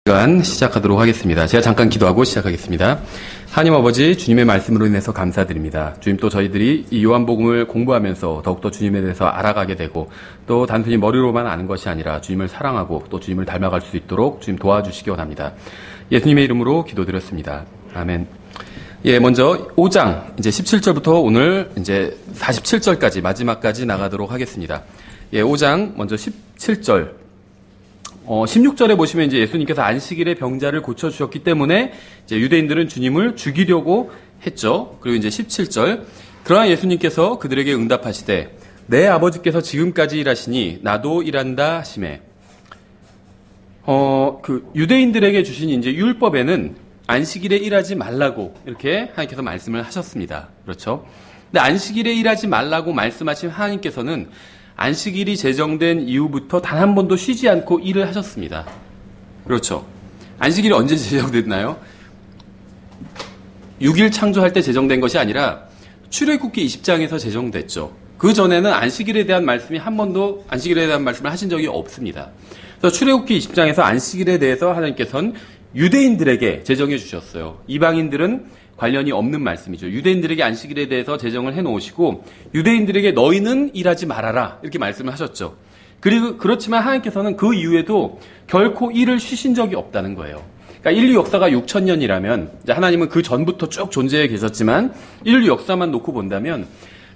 시간 시작하도록 하겠습니다. 제가 잠깐 기도하고 시작하겠습니다. 하나님 아버지, 주님의 말씀으로 인해서 감사드립니다. 주님, 또 저희들이 이 요한복음을 공부하면서 더욱더 주님에 대해서 알아가게 되고, 또 단순히 머리로만 아는 것이 아니라 주님을 사랑하고 또 주님을 닮아갈 수 있도록 주님 도와주시기 원합니다. 예수님의 이름으로 기도드렸습니다. 아멘. 먼저 5장 이제 17절부터 오늘 이제 47절까지 마지막까지 나가도록 하겠습니다. 5장 먼저 17절. 16절에 보시면 이제 예수님께서 안식일에 병자를 고쳐주셨기 때문에 이제 유대인들은 주님을 죽이려고 했죠. 그리고 이제 17절. 그러나 예수님께서 그들에게 응답하시되 내 아버지께서 지금까지 일하시니 나도 일한다 하시매. 유대인들에게 주신 이제 율법에는 안식일에 일하지 말라고 이렇게 하나님께서 말씀을 하셨습니다. 그렇죠? 근데 안식일에 일하지 말라고 말씀하신 하나님께서는 안식일이 제정된 이후부터 단 한 번도 쉬지 않고 일을 하셨습니다. 그렇죠. 안식일이 언제 제정됐나요? 6일 창조할 때 제정된 것이 아니라 출애굽기 20장에서 제정됐죠. 그 전에는 안식일에 대한 말씀이 한 번도 안식일에 대한 말씀을 하신 적이 없습니다. 그래서 출애굽기 20장에서 안식일에 대해서 하나님께서는 유대인들에게 제정해 주셨어요. 이방인들은 관련이 없는 말씀이죠. 유대인들에게 안식일에 대해서 제정을 해놓으시고 유대인들에게 너희는 일하지 말아라 이렇게 말씀을 하셨죠. 그리고 그렇지만 하나님께서는 그 이후에도 결코 일을 쉬신 적이 없다는 거예요. 그러니까 인류 역사가 6,000년이라면 이제 하나님은 그 전부터 쭉 존재해 계셨지만 인류 역사만 놓고 본다면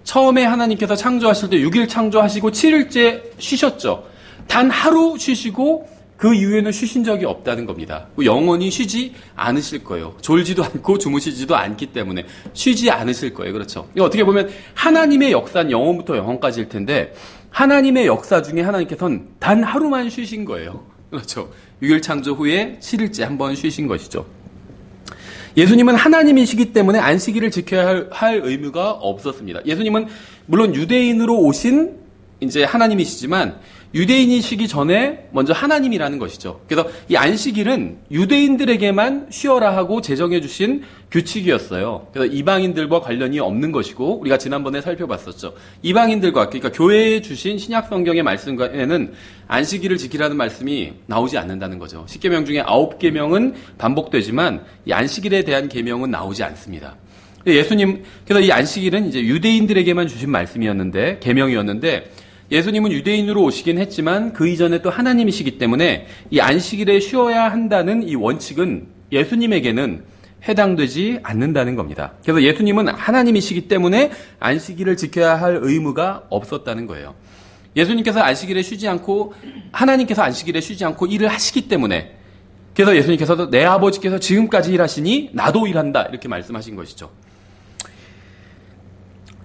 처음에 하나님께서 창조하실 때 6일 창조하시고 7일째 쉬셨죠. 단 하루 쉬시고 그 이후에는 쉬신 적이 없다는 겁니다. 영원히 쉬지 않으실 거예요. 졸지도 않고 주무시지도 않기 때문에 쉬지 않으실 거예요. 그렇죠? 어떻게 보면 하나님의 역사는 영원부터 영원까지일 텐데 하나님의 역사 중에 하나님께서는 단 하루만 쉬신 거예요. 그렇죠? 6일 창조 후에 7일째 한번 쉬신 것이죠. 예수님은 하나님이시기 때문에 안식일을 지켜야 할 의무가 없었습니다. 예수님은 물론 유대인으로 오신 이제 하나님이시지만 유대인이시기 전에 먼저 하나님이라는 것이죠. 그래서 이 안식일은 유대인들에게만 쉬어라 하고 제정해 주신 규칙이었어요. 그래서 이방인들과 관련이 없는 것이고 우리가 지난번에 살펴봤었죠. 이방인들과 그러니까 교회에 주신 신약 성경의 말씀에는 안식일을 지키라는 말씀이 나오지 않는다는 거죠. 10계명 중에 9계명은 반복되지만 이 안식일에 대한 계명은 나오지 않습니다. 예수님 그래서 이 안식일은 이제 유대인들에게만 주신 말씀이었는데 계명이었는데 예수님은 유대인으로 오시긴 했지만 그 이전에 또 하나님이시기 때문에 이 안식일에 쉬어야 한다는 이 원칙은 예수님에게는 해당되지 않는다는 겁니다. 그래서 예수님은 하나님이시기 때문에 안식일을 지켜야 할 의무가 없었다는 거예요. 예수님께서 안식일에 쉬지 않고 하나님께서 안식일에 쉬지 않고 일을 하시기 때문에 그래서 예수님께서도 내 아버지께서 지금까지 일하시니 나도 일한다 이렇게 말씀하신 것이죠.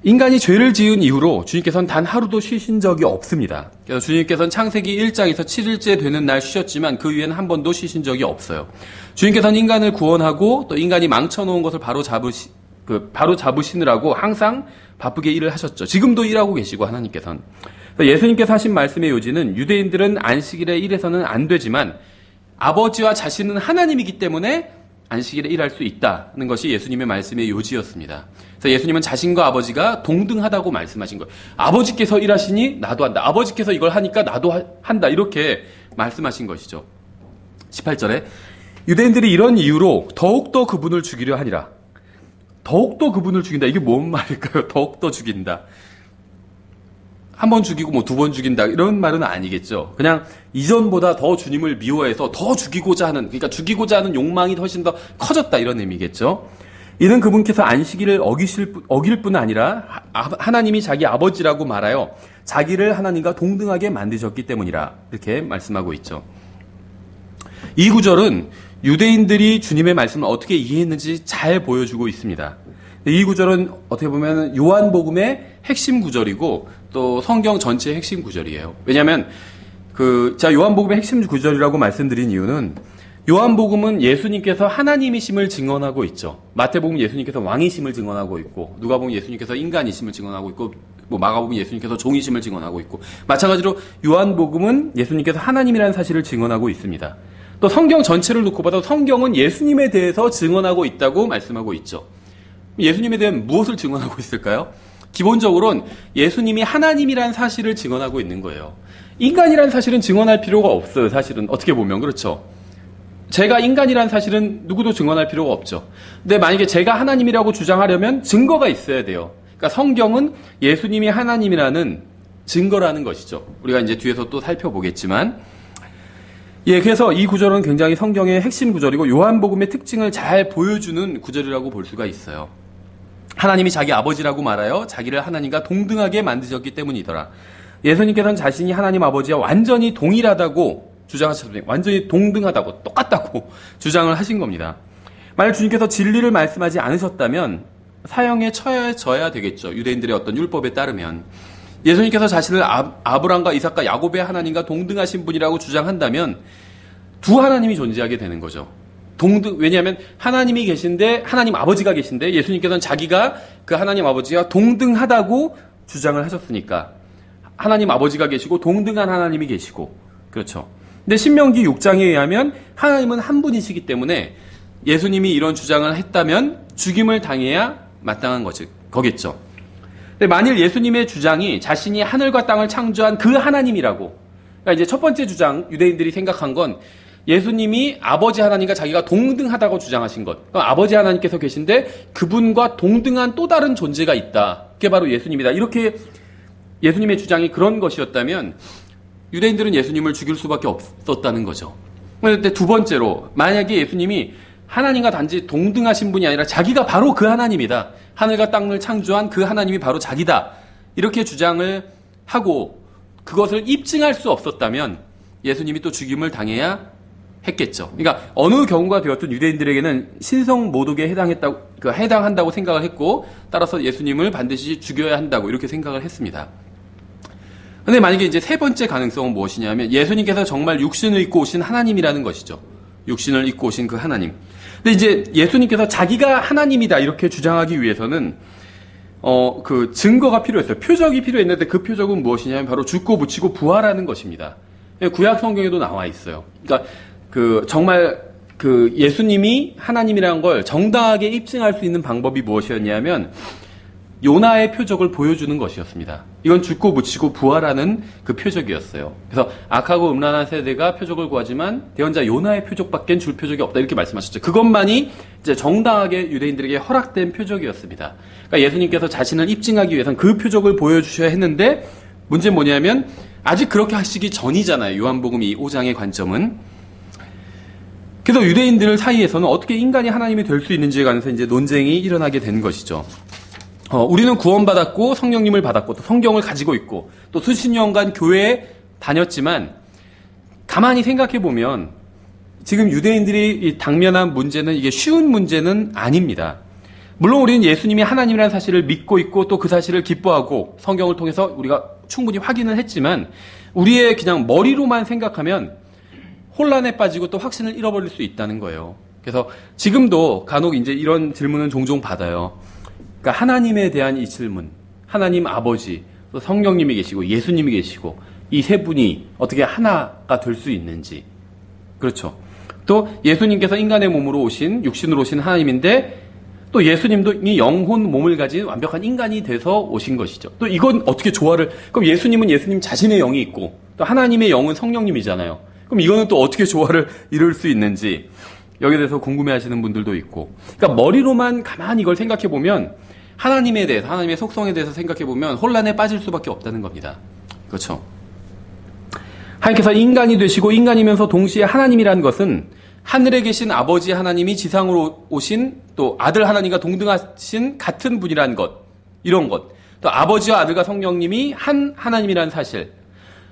인간이 죄를 지은 이후로 주님께서는 단 하루도 쉬신 적이 없습니다. 그래서 주님께서는 창세기 1장에서 7일째 되는 날 쉬셨지만 그 이후에는 한 번도 쉬신 적이 없어요. 주님께서는 인간을 구원하고 또 인간이 망쳐놓은 것을 바로 잡으시느라고 항상 바쁘게 일을 하셨죠. 지금도 일하고 계시고 하나님께서는. 예수님께서 하신 말씀의 요지는 유대인들은 안식일에 일해서는 안 되지만 아버지와 자신은 하나님이기 때문에 안식일에 일할 수 있다는 것이 예수님의 말씀의 요지였습니다. 그래서 예수님은 자신과 아버지가 동등하다고 말씀하신 거예요. 아버지께서 일하시니 나도 한다. 아버지께서 이걸 하니까 나도 한다. 이렇게 말씀하신 것이죠. 18절에 유대인들이 이런 이유로 더욱더 그분을 죽이려 하니라. 더욱더 그분을 죽인다. 이게 뭔 말일까요? 더욱더 죽인다. 한 번 죽이고 뭐 두 번 죽인다 이런 말은 아니겠죠. 그냥 이전보다 더 주님을 미워해서 더 죽이고자 하는 그러니까 죽이고자 하는 욕망이 훨씬 더 커졌다 이런 의미겠죠. 이는 그분께서 안식일을 어길 뿐 아니라 하나님이 자기 아버지라고 말하여 자기를 하나님과 동등하게 만드셨기 때문이라 이렇게 말씀하고 있죠. 이 구절은 유대인들이 주님의 말씀을 어떻게 이해했는지 잘 보여주고 있습니다. 이 구절은 어떻게 보면 요한복음의 핵심 구절이고 또 성경 전체의 핵심 구절이에요. 왜냐하면 제가 요한복음의 핵심 구절이라고 말씀드린 이유는 요한복음은 예수님께서 하나님이심을 증언하고 있죠. 마태복음은 예수님께서 왕이심을 증언하고 있고 누가복음은 예수님께서 인간이심을 증언하고 있고 마가복음은 예수님께서 종이심을 증언하고 있고 마찬가지로 요한복음은 예수님께서 하나님이라는 사실을 증언하고 있습니다. 또 성경 전체를 놓고 봐도 성경은 예수님에 대해서 증언하고 있다고 말씀하고 있죠. 예수님에 대한 무엇을 증언하고 있을까요? 기본적으로는 예수님이 하나님이라는 사실을 증언하고 있는 거예요. 인간이라는 사실은 증언할 필요가 없어요. 사실은 어떻게 보면 그렇죠. 제가 인간이라는 사실은 누구도 증언할 필요가 없죠. 근데 만약에 제가 하나님이라고 주장하려면 증거가 있어야 돼요. 그러니까 성경은 예수님이 하나님이라는 증거라는 것이죠. 우리가 이제 뒤에서 또 살펴보겠지만, 예, 그래서 이 구절은 굉장히 성경의 핵심 구절이고 요한복음의 특징을 잘 보여주는 구절이라고 볼 수가 있어요. 하나님이 자기 아버지라고 말하여 자기를 하나님과 동등하게 만드셨기 때문이더라. 예수님께서는 자신이 하나님 아버지와 완전히 동일하다고 주장하셨습니다. 완전히 동등하다고, 똑같다고 주장을 하신 겁니다. 만약 주님께서 진리를 말씀하지 않으셨다면 사형에 처해져야 되겠죠. 유대인들의 어떤 율법에 따르면. 예수님께서 자신을 아브람과 이삭과 야곱의 하나님과 동등하신 분이라고 주장한다면 두 하나님이 존재하게 되는 거죠. 왜냐하면 하나님이 계신데, 하나님 아버지가 계신데 예수님께서는 자기가 그 하나님 아버지와 동등하다고 주장을 하셨으니까 하나님 아버지가 계시고 동등한 하나님이 계시고, 그렇죠. 근데 신명기 6장에 의하면 하나님은 한 분이시기 때문에 예수님이 이런 주장을 했다면 죽임을 당해야 마땅한 거겠죠. 근데 만일 예수님의 주장이 자신이 하늘과 땅을 창조한 그 하나님이라고, 그러니까 이제 첫 번째 주장, 유대인들이 생각한 건 예수님이 아버지 하나님과 자기가 동등하다고 주장하신 것. 그러니까 아버지 하나님께서 계신데 그분과 동등한 또 다른 존재가 있다. 그게 바로 예수님이다. 이렇게 예수님의 주장이 그런 것이었다면 유대인들은 예수님을 죽일 수밖에 없었다는 거죠. 그런데 두 번째로, 만약에 예수님이 하나님과 단지 동등하신 분이 아니라 자기가 바로 그 하나님이다. 하늘과 땅을 창조한 그 하나님이 바로 자기다. 이렇게 주장을 하고 그것을 입증할 수 없었다면 예수님이 또 죽임을 당해야 했겠죠. 그러니까 어느 경우가 되었든 유대인들에게는 신성 모독에 해당한다고 생각을 했고, 따라서 예수님을 반드시 죽여야 한다고 이렇게 생각을 했습니다. 근데 만약에 이제 세 번째 가능성은 무엇이냐면 예수님께서 정말 육신을 입고 오신 하나님이라는 것이죠. 육신을 입고 오신 그 하나님. 근데 이제 예수님께서 자기가 하나님이다 이렇게 주장하기 위해서는 그 증거가 필요했어요. 표적이 필요했는데 그 표적은 무엇이냐면 바로 죽고 묻히고 부활하는 것입니다. 구약 성경에도 나와 있어요. 그러니까 정말 예수님이 하나님이라는 걸 정당하게 입증할 수 있는 방법이 무엇이었냐면 요나의 표적을 보여주는 것이었습니다. 이건 죽고 묻히고 부활하는 그 표적이었어요. 그래서 악하고 음란한 세대가 표적을 구하지만 대언자 요나의 표적밖엔 줄 표적이 없다 이렇게 말씀하셨죠. 그것만이 이제 정당하게 유대인들에게 허락된 표적이었습니다. 그러니까 예수님께서 자신을 입증하기 위해서는 그 표적을 보여주셔야 했는데 문제는 뭐냐면 아직 그렇게 하시기 전이잖아요. 요한복음 이 5장의 관점은. 그래서 유대인들 사이에서는 어떻게 인간이 하나님이 될 수 있는지에 관해서 이제 논쟁이 일어나게 된 것이죠. 우리는 구원받았고 성령님을 받았고 또 성경을 가지고 있고 또 수십 년간 교회에 다녔지만 가만히 생각해 보면 지금 유대인들이 당면한 문제는 이게 쉬운 문제는 아닙니다. 물론 우리는 예수님이 하나님이라는 사실을 믿고 있고 또 그 사실을 기뻐하고 성경을 통해서 우리가 충분히 확인을 했지만 우리의 그냥 머리로만 생각하면 혼란에 빠지고 또 확신을 잃어버릴 수 있다는 거예요. 그래서 지금도 간혹 이제 이런 질문은 종종 받아요. 그러니까 하나님에 대한 이 질문, 하나님 아버지, 또 성령님이 계시고 예수님이 계시고 이 세 분이 어떻게 하나가 될 수 있는지. 그렇죠. 또 예수님께서 인간의 몸으로 오신, 육신으로 오신 하나님인데 또 예수님도 이 영혼 몸을 가진 완벽한 인간이 돼서 오신 것이죠. 또 이건 어떻게 그럼 예수님은 예수님 자신의 영이 있고 또 하나님의 영은 성령님이잖아요. 그럼 이거는 또 어떻게 조화를 이룰 수 있는지 여기에 대해서 궁금해하시는 분들도 있고. 그러니까 머리로만 가만히 이걸 생각해 보면 하나님에 대해서, 하나님의 속성에 대해서 생각해 보면 혼란에 빠질 수밖에 없다는 겁니다. 그렇죠. 하나님께서 인간이 되시고 인간이면서 동시에 하나님이라는 것은 하늘에 계신 아버지 하나님이 지상으로 오신 또 아들 하나님과 동등하신 같은 분이라는 것, 이런 것, 또 아버지와 아들과 성령님이 한 하나님이라는 사실,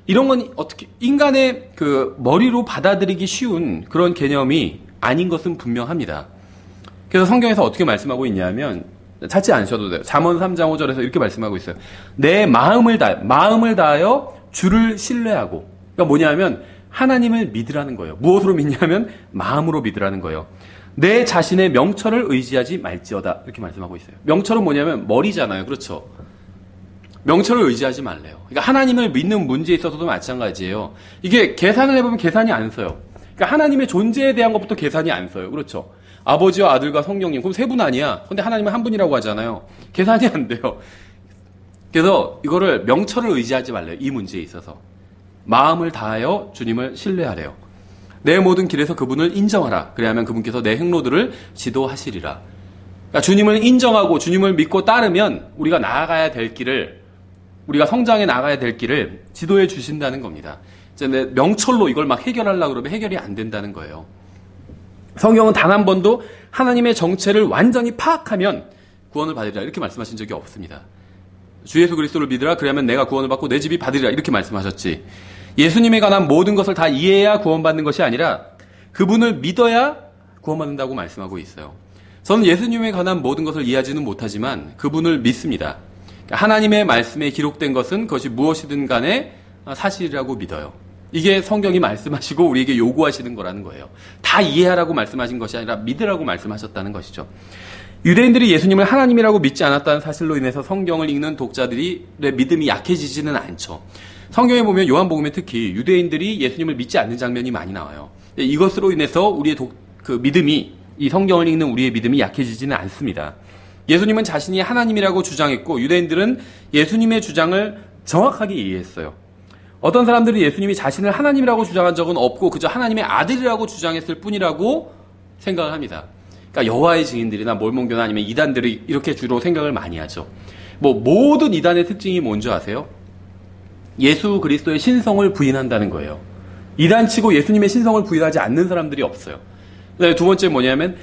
이런 건 어떻게 인간의 그 머리로 받아들이기 쉬운 그런 개념이 아닌 것은 분명합니다. 그래서 성경에서 어떻게 말씀하고 있냐면 찾지 않으셔도 돼요. 잠언 3장 5절에서 이렇게 말씀하고 있어요. 내 마음을 다하여 주를 신뢰하고. 그러니까 뭐냐면 하나님을 믿으라는 거예요. 무엇으로 믿냐면 마음으로 믿으라는 거예요. 내 자신의 명철을 의지하지 말지어다. 이렇게 말씀하고 있어요. 명철은 뭐냐면 머리잖아요. 그렇죠. 명철을 의지하지 말래요. 그러니까 하나님을 믿는 문제에 있어서도 마찬가지예요. 이게 계산을 해보면 계산이 안 써요. 그러니까 하나님의 존재에 대한 것부터 계산이 안 써요. 그렇죠. 아버지와 아들과 성령님. 그럼 세 분 아니야. 근데 하나님은 한 분이라고 하잖아요. 계산이 안 돼요. 그래서 이거를 명철을 의지하지 말래요. 이 문제에 있어서. 마음을 다하여 주님을 신뢰하래요. 내 모든 길에서 그분을 인정하라. 그래야만 그분께서 내 행로들을 지도하시리라. 그러니까 주님을 인정하고 주님을 믿고 따르면 우리가 나아가야 될 길을, 우리가 성장해 나가야 될 길을 지도해 주신다는 겁니다. 이제 명철로 이걸 막 해결하려고 그러면 해결이 안 된다는 거예요. 성경은 단 한 번도 하나님의 정체를 완전히 파악하면 구원을 받으리라 이렇게 말씀하신 적이 없습니다. 주 예수 그리스도를 믿으라. 그러면 내가 구원을 받고 내 집이 받으리라 이렇게 말씀하셨지. 예수님에 관한 모든 것을 다 이해해야 구원받는 것이 아니라 그분을 믿어야 구원받는다고 말씀하고 있어요. 저는 예수님에 관한 모든 것을 이해하지는 못하지만 그분을 믿습니다. 하나님의 말씀에 기록된 것은 그것이 무엇이든 간에 사실이라고 믿어요. 이게 성경이 말씀하시고 우리에게 요구하시는 거라는 거예요. 다 이해하라고 말씀하신 것이 아니라 믿으라고 말씀하셨다는 것이죠. 유대인들이 예수님을 하나님이라고 믿지 않았다는 사실로 인해서 성경을 읽는 독자들의 믿음이 약해지지는 않죠. 성경에 보면 요한복음에 특히 유대인들이 예수님을 믿지 않는 장면이 많이 나와요. 이것으로 인해서 우리의 믿음이, 이 성경을 읽는 우리의 믿음이 약해지지는 않습니다. 예수님은 자신이 하나님이라고 주장했고 유대인들은 예수님의 주장을 정확하게 이해했어요. 어떤 사람들은 예수님이 자신을 하나님이라고 주장한 적은 없고 그저 하나님의 아들이라고 주장했을 뿐이라고 생각을 합니다. 그러니까 여호와의 증인들이나 몰몬교나 아니면 이단들이 이렇게 주로 생각을 많이 하죠. 모든 이단의 특징이 뭔지 아세요? 예수 그리스도의 신성을 부인한다는 거예요. 이단치고 예수님의 신성을 부인하지 않는 사람들이 없어요. 두 번째 뭐냐면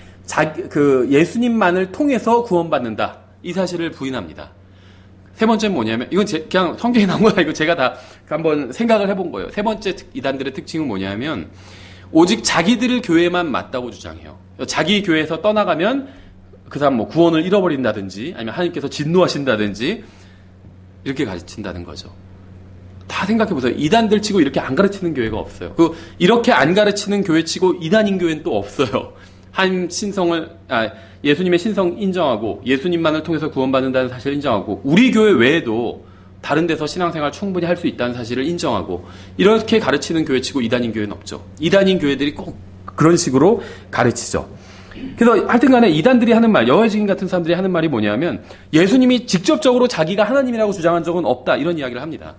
예수님만을 통해서 구원받는다. 이 사실을 부인합니다. 세 번째는 뭐냐면 이건 그냥 성경에 나온 거 아니고 제가 다 한번 생각을 해본 거예요. 세 번째 이단들의 특징은 뭐냐면 오직 자기들 교회만 맞다고 주장해요. 자기 교회에서 떠나가면 그 사람 구원을 잃어버린다든지 아니면 하나님께서 진노하신다든지 이렇게 가르친다는 거죠. 다 생각해보세요. 이단들 치고 이렇게 안 가르치는 교회가 없어요. 이렇게 안 가르치는 교회 치고 이단인 교회는 또 없어요. 예수님의 신성 인정하고 예수님만을 통해서 구원받는다는 사실을 인정하고 우리 교회 외에도 다른 데서 신앙생활 충분히 할 수 있다는 사실을 인정하고 이렇게 가르치는 교회 치고 이단인 교회는 없죠. 이단인 교회들이 꼭 그런 식으로 가르치죠. 그래서 하여튼 간에 이단들이 하는 말, 여호와의 증인 같은 사람들이 하는 말이 뭐냐면 예수님이 직접적으로 자기가 하나님이라고 주장한 적은 없다 이런 이야기를 합니다.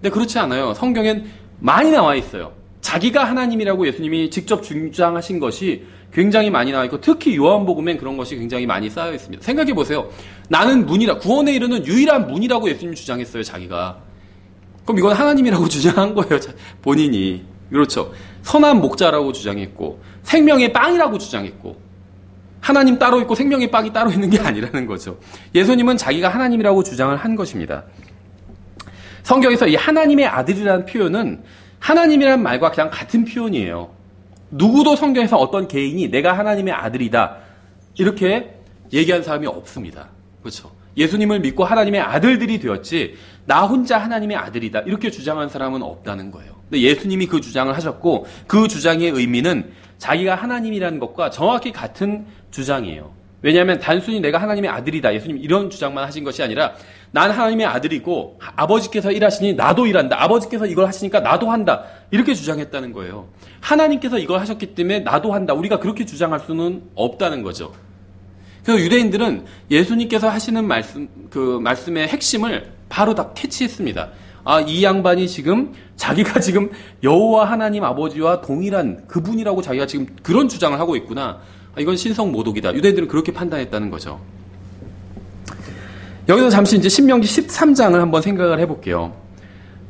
근데 그렇지 않아요. 성경엔 많이 나와 있어요. 자기가 하나님이라고 예수님이 직접 주장하신 것이 굉장히 많이 나와 있고 특히 요한복음엔 그런 것이 굉장히 많이 쌓여 있습니다. 생각해 보세요. 나는 문이라, 구원에 이르는 유일한 문이라고 예수님이 주장했어요. 자기가. 그럼 이건 하나님이라고 주장한 거예요. 본인이. 그렇죠. 선한 목자라고 주장했고 생명의 빵이라고 주장했고 하나님 따로 있고 생명의 빵이 따로 있는 게 아니라는 거죠. 예수님은 자기가 하나님이라고 주장을 한 것입니다. 성경에서 이 하나님의 아들이라는 표현은 하나님이라는 말과 그냥 같은 표현이에요. 누구도 성경에서 어떤 개인이 내가 하나님의 아들이다 이렇게 얘기한 사람이 없습니다. 그렇죠? 예수님을 믿고 하나님의 아들들이 되었지 나 혼자 하나님의 아들이다 이렇게 주장한 사람은 없다는 거예요. 근데 예수님이 그 주장을 하셨고 그 주장의 의미는 자기가 하나님이라는 것과 정확히 같은 주장이에요. 왜냐하면 단순히 내가 하나님의 아들이다 예수님 이런 주장만 하신 것이 아니라 난 하나님의 아들이고 아버지께서 일하시니 나도 일한다. 아버지께서 이걸 하시니까 나도 한다. 이렇게 주장했다는 거예요. 하나님께서 이걸 하셨기 때문에 나도 한다. 우리가 그렇게 주장할 수는 없다는 거죠. 그래서 유대인들은 예수님께서 하시는 말씀의 핵심을 바로 다 캐치했습니다. 이 양반이 자기가 지금 여호와 하나님 아버지와 동일한 그분이라고 자기가 지금 그런 주장을 하고 있구나. 이건 신성 모독이다. 유대인들은 그렇게 판단했다는 거죠. 여기서 잠시 이제 신명기 13장을 한번 생각을 해볼게요.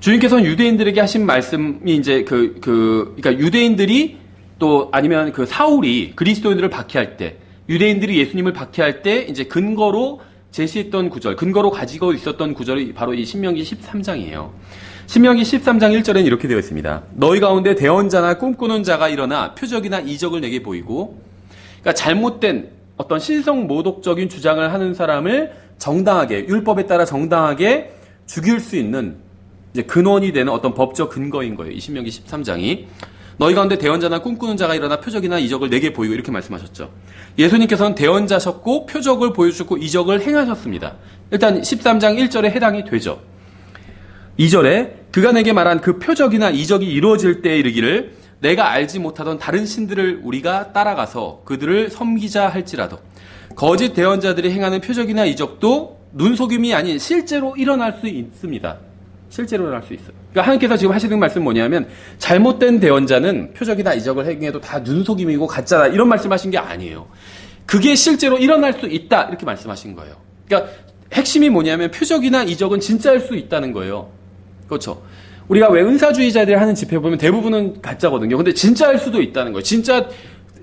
주님께서는 유대인들에게 하신 말씀이 이제 그러니까 유대인들이 또 아니면 사울이 그리스도인들을 박해할 때, 유대인들이 예수님을 박해할 때 이제 근거로 제시했던 구절, 근거로 가지고 있었던 구절이 바로 이 신명기 13장이에요. 신명기 13장 1절에는 이렇게 되어 있습니다. 너희 가운데 대언자나 꿈꾸는 자가 일어나 표적이나 이적을 내게 보이고, 그러니까 잘못된 어떤 신성 모독적인 주장을 하는 사람을 정당하게, 율법에 따라 정당하게 죽일 수 있는 이제 근원이 되는 어떤 법적 근거인 거예요. 이 신명기 13장이. 너희 가운데 대언자나 꿈꾸는 자가 일어나 표적이나 이적을 내게 보이고 이렇게 말씀하셨죠. 예수님께서는 대언자셨고 표적을 보여주셨고 이적을 행하셨습니다. 일단 13장 1절에 해당이 되죠. 2절에 그가 내게 말한 그 표적이나 이적이 이루어질 때에 이르기를 내가 알지 못하던 다른 신들을 우리가 따라가서 그들을 섬기자 할지라도 거짓 대언자들이 행하는 표적이나 이적도 눈속임이 아닌 실제로 일어날 수 있습니다. 실제로는 할 수 있어요. 그러니까 하나님께서 지금 하시는 말씀은 뭐냐면 잘못된 대언자는 표적이나 이적을 행해도 다 눈속임이고 가짜다 이런 말씀하신 게 아니에요. 그게 실제로 일어날 수 있다 이렇게 말씀하신 거예요. 그러니까 핵심이 뭐냐면 표적이나 이적은 진짜일 수 있다는 거예요. 그렇죠. 우리가 왜 은사주의자들이 하는 집회 보면 대부분은 가짜거든요. 근데 진짜일 수도 있다는 거예요. 진짜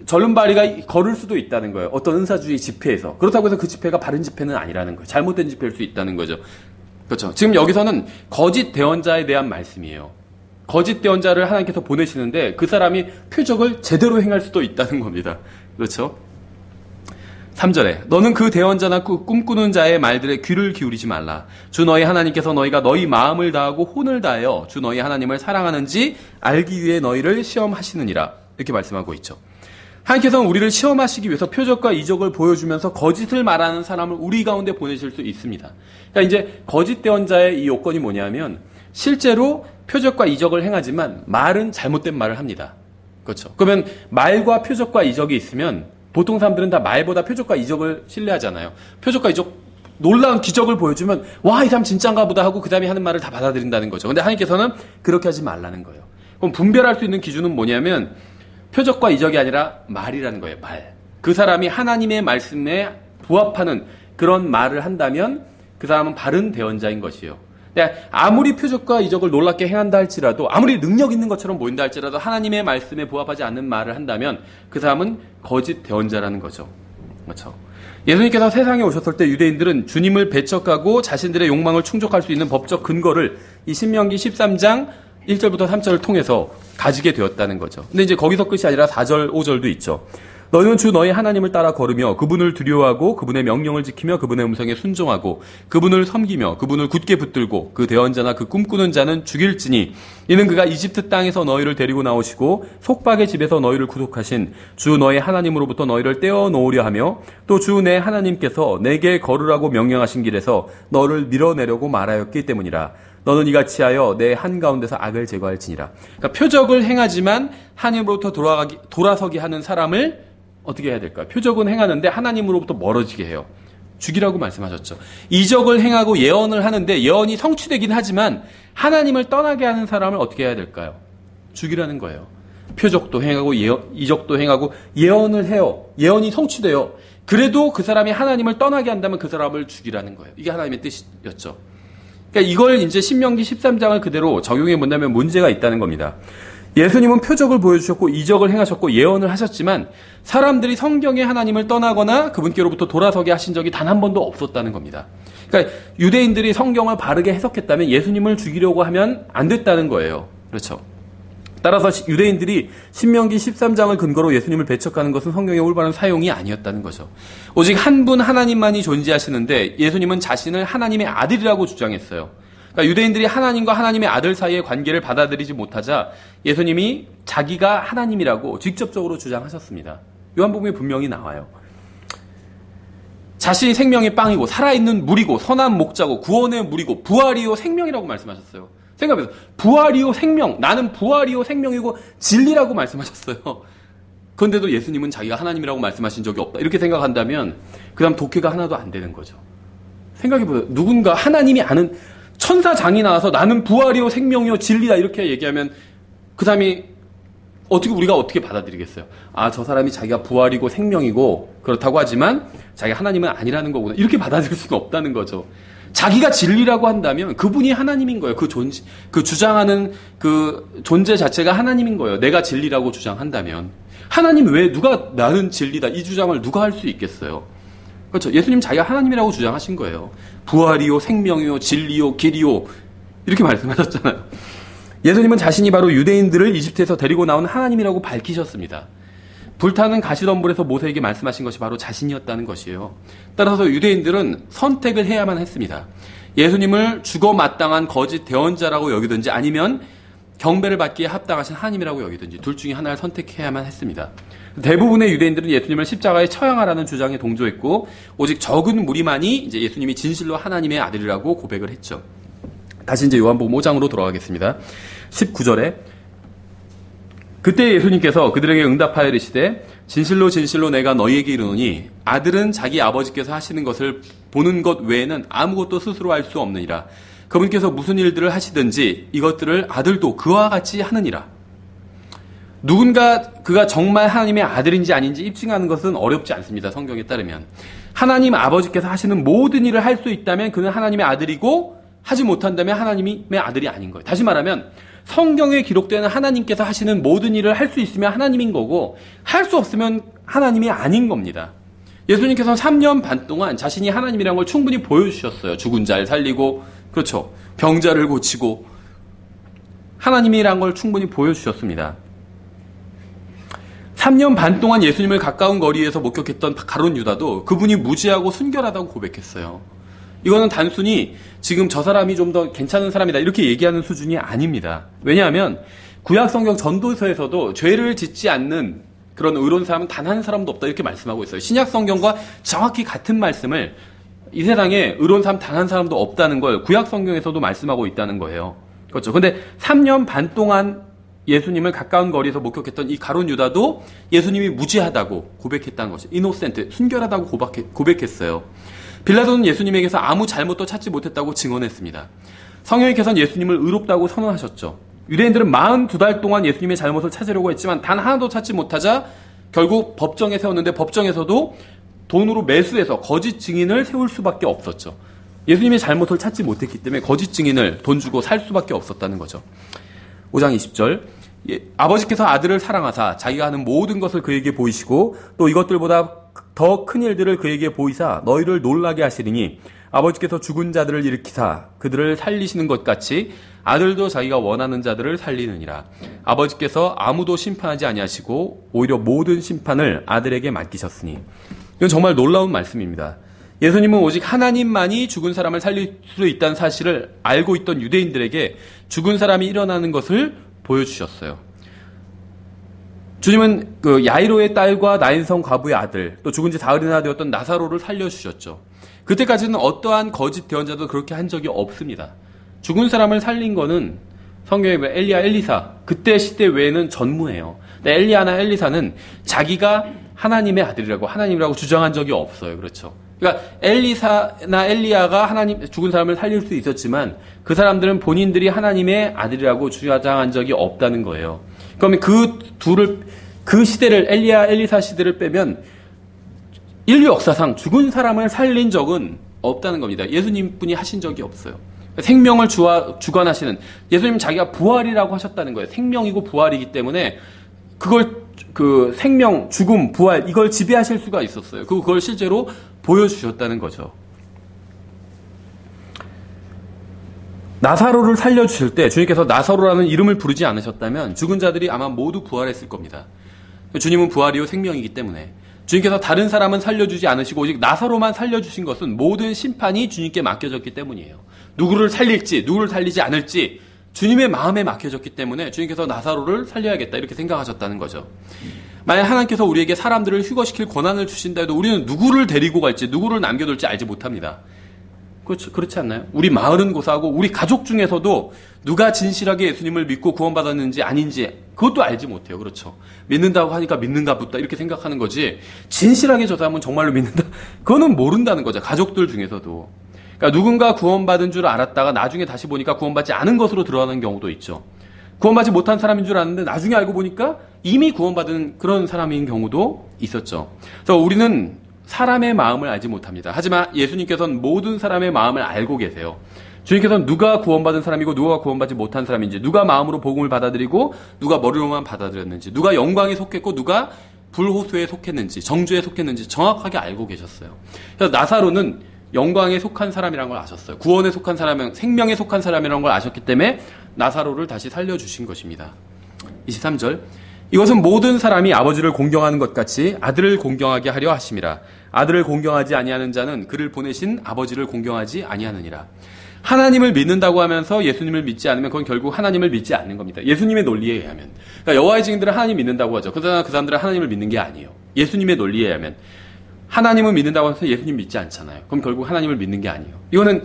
절름발이가 걸을 수도 있다는 거예요. 어떤 은사주의 집회에서. 그렇다고 해서 그 집회가 바른 집회는 아니라는 거예요. 잘못된 집회일 수 있다는 거죠. 그렇죠. 지금 여기서는 거짓 대언자에 대한 말씀이에요. 거짓 대언자를 하나님께서 보내시는데 그 사람이 표적을 제대로 행할 수도 있다는 겁니다. 그렇죠. 3절에 너는 그 대언자나 꿈꾸는 자의 말들에 귀를 기울이지 말라. 주 너희 하나님께서 너희가 너희 마음을 다하고 혼을 다하여 주 너희 하나님을 사랑하는지 알기 위해 너희를 시험하시느니라. 이렇게 말씀하고 있죠. 하나님께서는 우리를 시험하시기 위해서 표적과 이적을 보여주면서 거짓을 말하는 사람을 우리 가운데 보내실 수 있습니다. 그러니까 이제 거짓 대언자의 이 요건이 뭐냐면 실제로 표적과 이적을 행하지만 말은 잘못된 말을 합니다. 그렇죠. 그러면 말과 표적과 이적이 있으면 보통 사람들은 다 말보다 표적과 이적을 신뢰하잖아요. 표적과 이적, 놀라운 기적을 보여주면 와, 이 사람 진짜인가 보다 하고 그 다음에 하는 말을 다 받아들인다는 거죠. 근데 하나님께서는 그렇게 하지 말라는 거예요. 그럼 분별할 수 있는 기준은 뭐냐면 표적과 이적이 아니라 말이라는 거예요. 말. 그 사람이 하나님의 말씀에 부합하는 그런 말을 한다면 그 사람은 바른 대언자인 것이에요. 아무리 표적과 이적을 놀랍게 행한다 할지라도 아무리 능력 있는 것처럼 보인다 할지라도 하나님의 말씀에 부합하지 않는 말을 한다면 그 사람은 거짓 대언자라는 거죠. 그렇죠. 예수님께서 세상에 오셨을 때 유대인들은 주님을 배척하고 자신들의 욕망을 충족할 수 있는 법적 근거를 이 신명기 13장 1절부터 3절을 통해서 가지게 되었다는 거죠. 근데 이제 거기서 끝이 아니라 4절, 5절도 있죠. 너희는 주 너희 하나님을 따라 걸으며 그분을 두려워하고 그분의 명령을 지키며 그분의 음성에 순종하고 그분을 섬기며 그분을 굳게 붙들고 그 대언자나 그 꿈꾸는 자는 죽일지니 이는 그가 이집트 땅에서 너희를 데리고 나오시고 속박의 집에서 너희를 구속하신 주 너희 하나님으로부터 너희를 떼어놓으려 하며 또 주 내 하나님께서 내게 걸으라고 명령하신 길에서 너를 밀어내려고 말하였기 때문이라. 너는 이같이 하여 내 한가운데서 악을 제거할지니라. 그러니까 표적을 행하지만 하나님으로부터 돌아서게 하는 사람을 어떻게 해야 될까요? 표적은 행하는데 하나님으로부터 멀어지게 해요. 죽이라고 말씀하셨죠. 이적을 행하고 예언을 하는데 예언이 성취되긴 하지만 하나님을 떠나게 하는 사람을 어떻게 해야 될까요? 죽이라는 거예요. 표적도 행하고 이적도 행하고 예언을 해요. 예언이 성취돼요. 그래도 그 사람이 하나님을 떠나게 한다면 그 사람을 죽이라는 거예요. 이게 하나님의 뜻이었죠. 그러니까 이걸 이제 신명기 13장을 그대로 적용해 본다면 문제가 있다는 겁니다. 예수님은 표적을 보여주셨고 이적을 행하셨고 예언을 하셨지만 사람들이 성경에 하나님을 떠나거나 그분께로부터 돌아서게 하신 적이 단 한 번도 없었다는 겁니다. 그러니까 유대인들이 성경을 바르게 해석했다면 예수님을 죽이려고 하면 안 됐다는 거예요. 그렇죠. 따라서 유대인들이 신명기 13장을 근거로 예수님을 배척하는 것은 성경의 올바른 사용이 아니었다는 거죠. 오직 한 분 하나님만이 존재하시는데 예수님은 자신을 하나님의 아들이라고 주장했어요. 그러니까 유대인들이 하나님과 하나님의 아들 사이의 관계를 받아들이지 못하자 예수님이 자기가 하나님이라고 직접적으로 주장하셨습니다. 요한복음에 분명히 나와요. 자신이 생명의 빵이고 살아있는 물이고 선한 목자고 구원의 물이고 부활이요 생명이라고 말씀하셨어요. 생각해보세요. 부활이요 생명. 나는 부활이요 생명이고 진리라고 말씀하셨어요. 그런데도 예수님은 자기가 하나님이라고 말씀하신 적이 없다. 이렇게 생각한다면 그 다음 독해가 하나도 안 되는 거죠. 생각해보세요. 누군가 하나님이 아는 천사장이 나와서 나는 부활이요 생명이요 진리다 이렇게 얘기하면 그 사람이 우리가 어떻게 받아들이겠어요? 아, 저 사람이 자기가 부활이고 생명이고 그렇다고 하지만 자기가 하나님은 아니라는 거구나. 이렇게 받아들일 수가 없다는 거죠. 자기가 진리라고 한다면 그분이 하나님인 거예요. 그 주장하는 그 존재 자체가 하나님인 거예요. 내가 진리라고 주장한다면. 하나님 왜 누가 나는 진리다 이 주장을 누가 할 수 있겠어요? 그렇죠. 예수님 자기가 하나님이라고 주장하신 거예요. 부활이요, 생명이요, 진리요, 길이요. 이렇게 말씀하셨잖아요. 예수님은 자신이 바로 유대인들을 이집트에서 데리고 나온 하나님이라고 밝히셨습니다. 불타는 가시덤불에서 모세에게 말씀하신 것이 바로 자신이었다는 것이에요. 따라서 유대인들은 선택을 해야만 했습니다. 예수님을 죽어 마땅한 거짓 대언자라고 여기든지 아니면 경배를 받기에 합당하신 하나님이라고 여기든지 둘 중에 하나를 선택해야만 했습니다. 대부분의 유대인들은 예수님을 십자가에 처형하라는 주장에 동조했고 오직 적은 무리만이 이제 예수님이 진실로 하나님의 아들이라고 고백을 했죠. 다시 이제 요한복음 5장으로 돌아가겠습니다. 19절에 그때 예수님께서 그들에게 응답하여 이르시되 진실로 진실로 내가 너희에게 이르노니 아들은 자기 아버지께서 하시는 것을 보는 것 외에는 아무것도 스스로 할 수 없느니라. 그분께서 무슨 일들을 하시든지 이것들을 아들도 그와 같이 하느니라. 누군가 그가 정말 하나님의 아들인지 아닌지 입증하는 것은 어렵지 않습니다. 성경에 따르면. 하나님 아버지께서 하시는 모든 일을 할 수 있다면 그는 하나님의 아들이고 하지 못한다면 하나님의 아들이 아닌 거예요. 다시 말하면 성경에 기록되는 하나님께서 하시는 모든 일을 할 수 있으면 하나님인 거고 할 수 없으면 하나님이 아닌 겁니다. 예수님께서는 3년 반 동안 자신이 하나님이라는 걸 충분히 보여주셨어요. 죽은 자를 살리고 그렇죠. 병자를 고치고 하나님이라는 걸 충분히 보여주셨습니다. 3년 반 동안 예수님을 가까운 거리에서 목격했던 가룟 유다도 그분이 무지하고 순결하다고 고백했어요. 이거는 단순히 지금 저 사람이 좀 더 괜찮은 사람이다 이렇게 얘기하는 수준이 아닙니다. 왜냐하면 구약성경 전도서에서도 죄를 짓지 않는 그런 의로운 사람은 단 한 사람도 없다 이렇게 말씀하고 있어요. 신약성경과 정확히 같은 말씀을 이 세상에 의로운 사람 단 한 사람도 없다는 걸 구약성경에서도 말씀하고 있다는 거예요. 그렇죠. 근데 3년 반 동안 예수님을 가까운 거리에서 목격했던 이 가룟 유다도 예수님이 무지하다고 고백했다는 것이 이노센트, 순결하다고 고백했어요. 빌라도는 예수님에게서 아무 잘못도 찾지 못했다고 증언했습니다. 성령님께서는 예수님을 의롭다고 선언하셨죠. 유대인들은 42달 동안 예수님의 잘못을 찾으려고 했지만 단 하나도 찾지 못하자 결국 법정에 세웠는데 법정에서도 돈으로 매수해서 거짓 증인을 세울 수밖에 없었죠. 예수님의 잘못을 찾지 못했기 때문에 거짓 증인을 돈 주고 살 수밖에 없었다는 거죠. 5장 20절 아버지께서 아들을 사랑하사 자기가 하는 모든 것을 그에게 보이시고 또 이것들보다 더 큰 일들을 그에게 보이사 너희를 놀라게 하시리니 아버지께서 죽은 자들을 일으키사 그들을 살리시는 것 같이 아들도 자기가 원하는 자들을 살리느니라. 아버지께서 아무도 심판하지 아니하시고 오히려 모든 심판을 아들에게 맡기셨으니. 이건 정말 놀라운 말씀입니다. 예수님은 오직 하나님만이 죽은 사람을 살릴 수 있다는 사실을 알고 있던 유대인들에게 죽은 사람이 일어나는 것을 보여주셨어요. 주님은 그 야이로의 딸과 나인성 과부의 아들, 또 죽은 지 사흘이나 되었던 나사로를 살려주셨죠. 그때까지는 어떠한 거짓 대언자도 그렇게 한 적이 없습니다. 죽은 사람을 살린 거는 성경에 보면 엘리야, 엘리사, 그때 시대 외에는 전무해요. 근데 엘리야나 엘리사는 자기가 하나님의 아들이라고 하나님이라고 주장한 적이 없어요. 그렇죠. 그러니까 엘리사나 엘리야가 하나님 죽은 사람을 살릴 수 있었지만 그 사람들은 본인들이 하나님의 아들이라고 주장한 적이 없다는 거예요. 그러면 그 시대를 엘리야, 엘리사 시대를 빼면 인류 역사상 죽은 사람을 살린 적은 없다는 겁니다. 예수님 분이 하신 적이 없어요. 생명을 주관하시는 예수님은 자기가 부활이라고 하셨다는 거예요. 생명이고 부활이기 때문에 그걸 그 생명, 죽음, 부활 이걸 지배하실 수가 있었어요. 그걸 실제로 보여주셨다는 거죠. 나사로를 살려주실 때 주님께서 나사로라는 이름을 부르지 않으셨다면 죽은 자들이 아마 모두 부활했을 겁니다. 주님은 부활이요 생명이기 때문에 주님께서 다른 사람은 살려주지 않으시고 오직 나사로만 살려주신 것은 모든 심판이 주님께 맡겨졌기 때문이에요. 누구를 살릴지 누구를 살리지 않을지 주님의 마음에 맡겨졌기 때문에 주님께서 나사로를 살려야겠다 이렇게 생각하셨다는 거죠. 만약 하나님께서 우리에게 사람들을 휴거시킬 권한을 주신다 해도 우리는 누구를 데리고 갈지 누구를 남겨둘지 알지 못합니다. 그렇지 않나요? 우리 마을은 고사하고 우리 가족 중에서도 누가 진실하게 예수님을 믿고 구원받았는지 아닌지 그것도 알지 못해요. 그렇죠? 믿는다고 하니까 믿는가 보다 이렇게 생각하는 거지 진실하게 저 사람은 정말로 믿는다 그거는 모른다는 거죠. 가족들 중에서도. 그러니까 누군가 구원받은 줄 알았다가 나중에 다시 보니까 구원받지 않은 것으로 드러나는 경우도 있죠. 구원받지 못한 사람인 줄 알았는데 나중에 알고 보니까 이미 구원받은 그런 사람인 경우도 있었죠. 그래서 우리는 사람의 마음을 알지 못합니다. 하지만 예수님께서는 모든 사람의 마음을 알고 계세요. 주님께서는 누가 구원받은 사람이고 누가 구원받지 못한 사람인지, 누가 마음으로 복음을 받아들이고 누가 머리로만 받아들였는지, 누가 영광에 속했고 누가 불호소에 속했는지, 정죄에 속했는지 정확하게 알고 계셨어요. 그래서 나사로는 영광에 속한 사람이라는 걸 아셨어요. 구원에 속한 사람, 생명에 속한 사람이라는 걸 아셨기 때문에 나사로를 다시 살려주신 것입니다. 23절 이것은 모든 사람이 아버지를 공경하는 것 같이 아들을 공경하게 하려 하심이라. 아들을 공경하지 아니하는 자는 그를 보내신 아버지를 공경하지 아니하느니라. 하나님을 믿는다고 하면서 예수님을 믿지 않으면 그건 결국 하나님을 믿지 않는 겁니다. 예수님의 논리에 의하면. 그러니까 여호와의 증인들은 하나님 믿는다고 하죠. 그러나 그 사람들은 하나님을 믿는 게 아니에요. 예수님의 논리에 의하면. 하나님을 믿는다고 해서 예수님 믿지 않잖아요. 그럼 결국 하나님을 믿는 게 아니에요. 이거는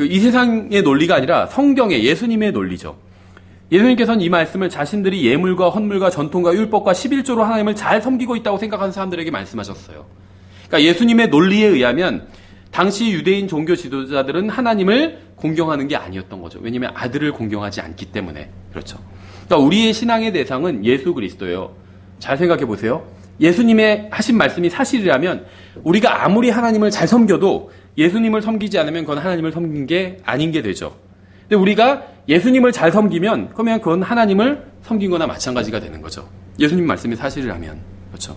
이 세상의 논리가 아니라 성경의 예수님의 논리죠. 예수님께서는 이 말씀을 자신들이 예물과 헌물과 전통과 율법과 11조로 하나님을 잘 섬기고 있다고 생각하는 사람들에게 말씀하셨어요. 그러니까 예수님의 논리에 의하면 당시 유대인 종교 지도자들은 하나님을 공경하는 게 아니었던 거죠. 왜냐하면 아들을 공경하지 않기 때문에. 그렇죠. 그러니까 우리의 신앙의 대상은 예수 그리스도예요. 잘 생각해 보세요. 예수님의 하신 말씀이 사실이라면 우리가 아무리 하나님을 잘 섬겨도 예수님을 섬기지 않으면 그건 하나님을 섬긴 게 아닌 게 되죠. 근데 우리가 예수님을 잘 섬기면 그러면 그건 하나님을 섬긴 거나 마찬가지가 되는 거죠. 예수님 말씀이 사실이라면. 그렇죠.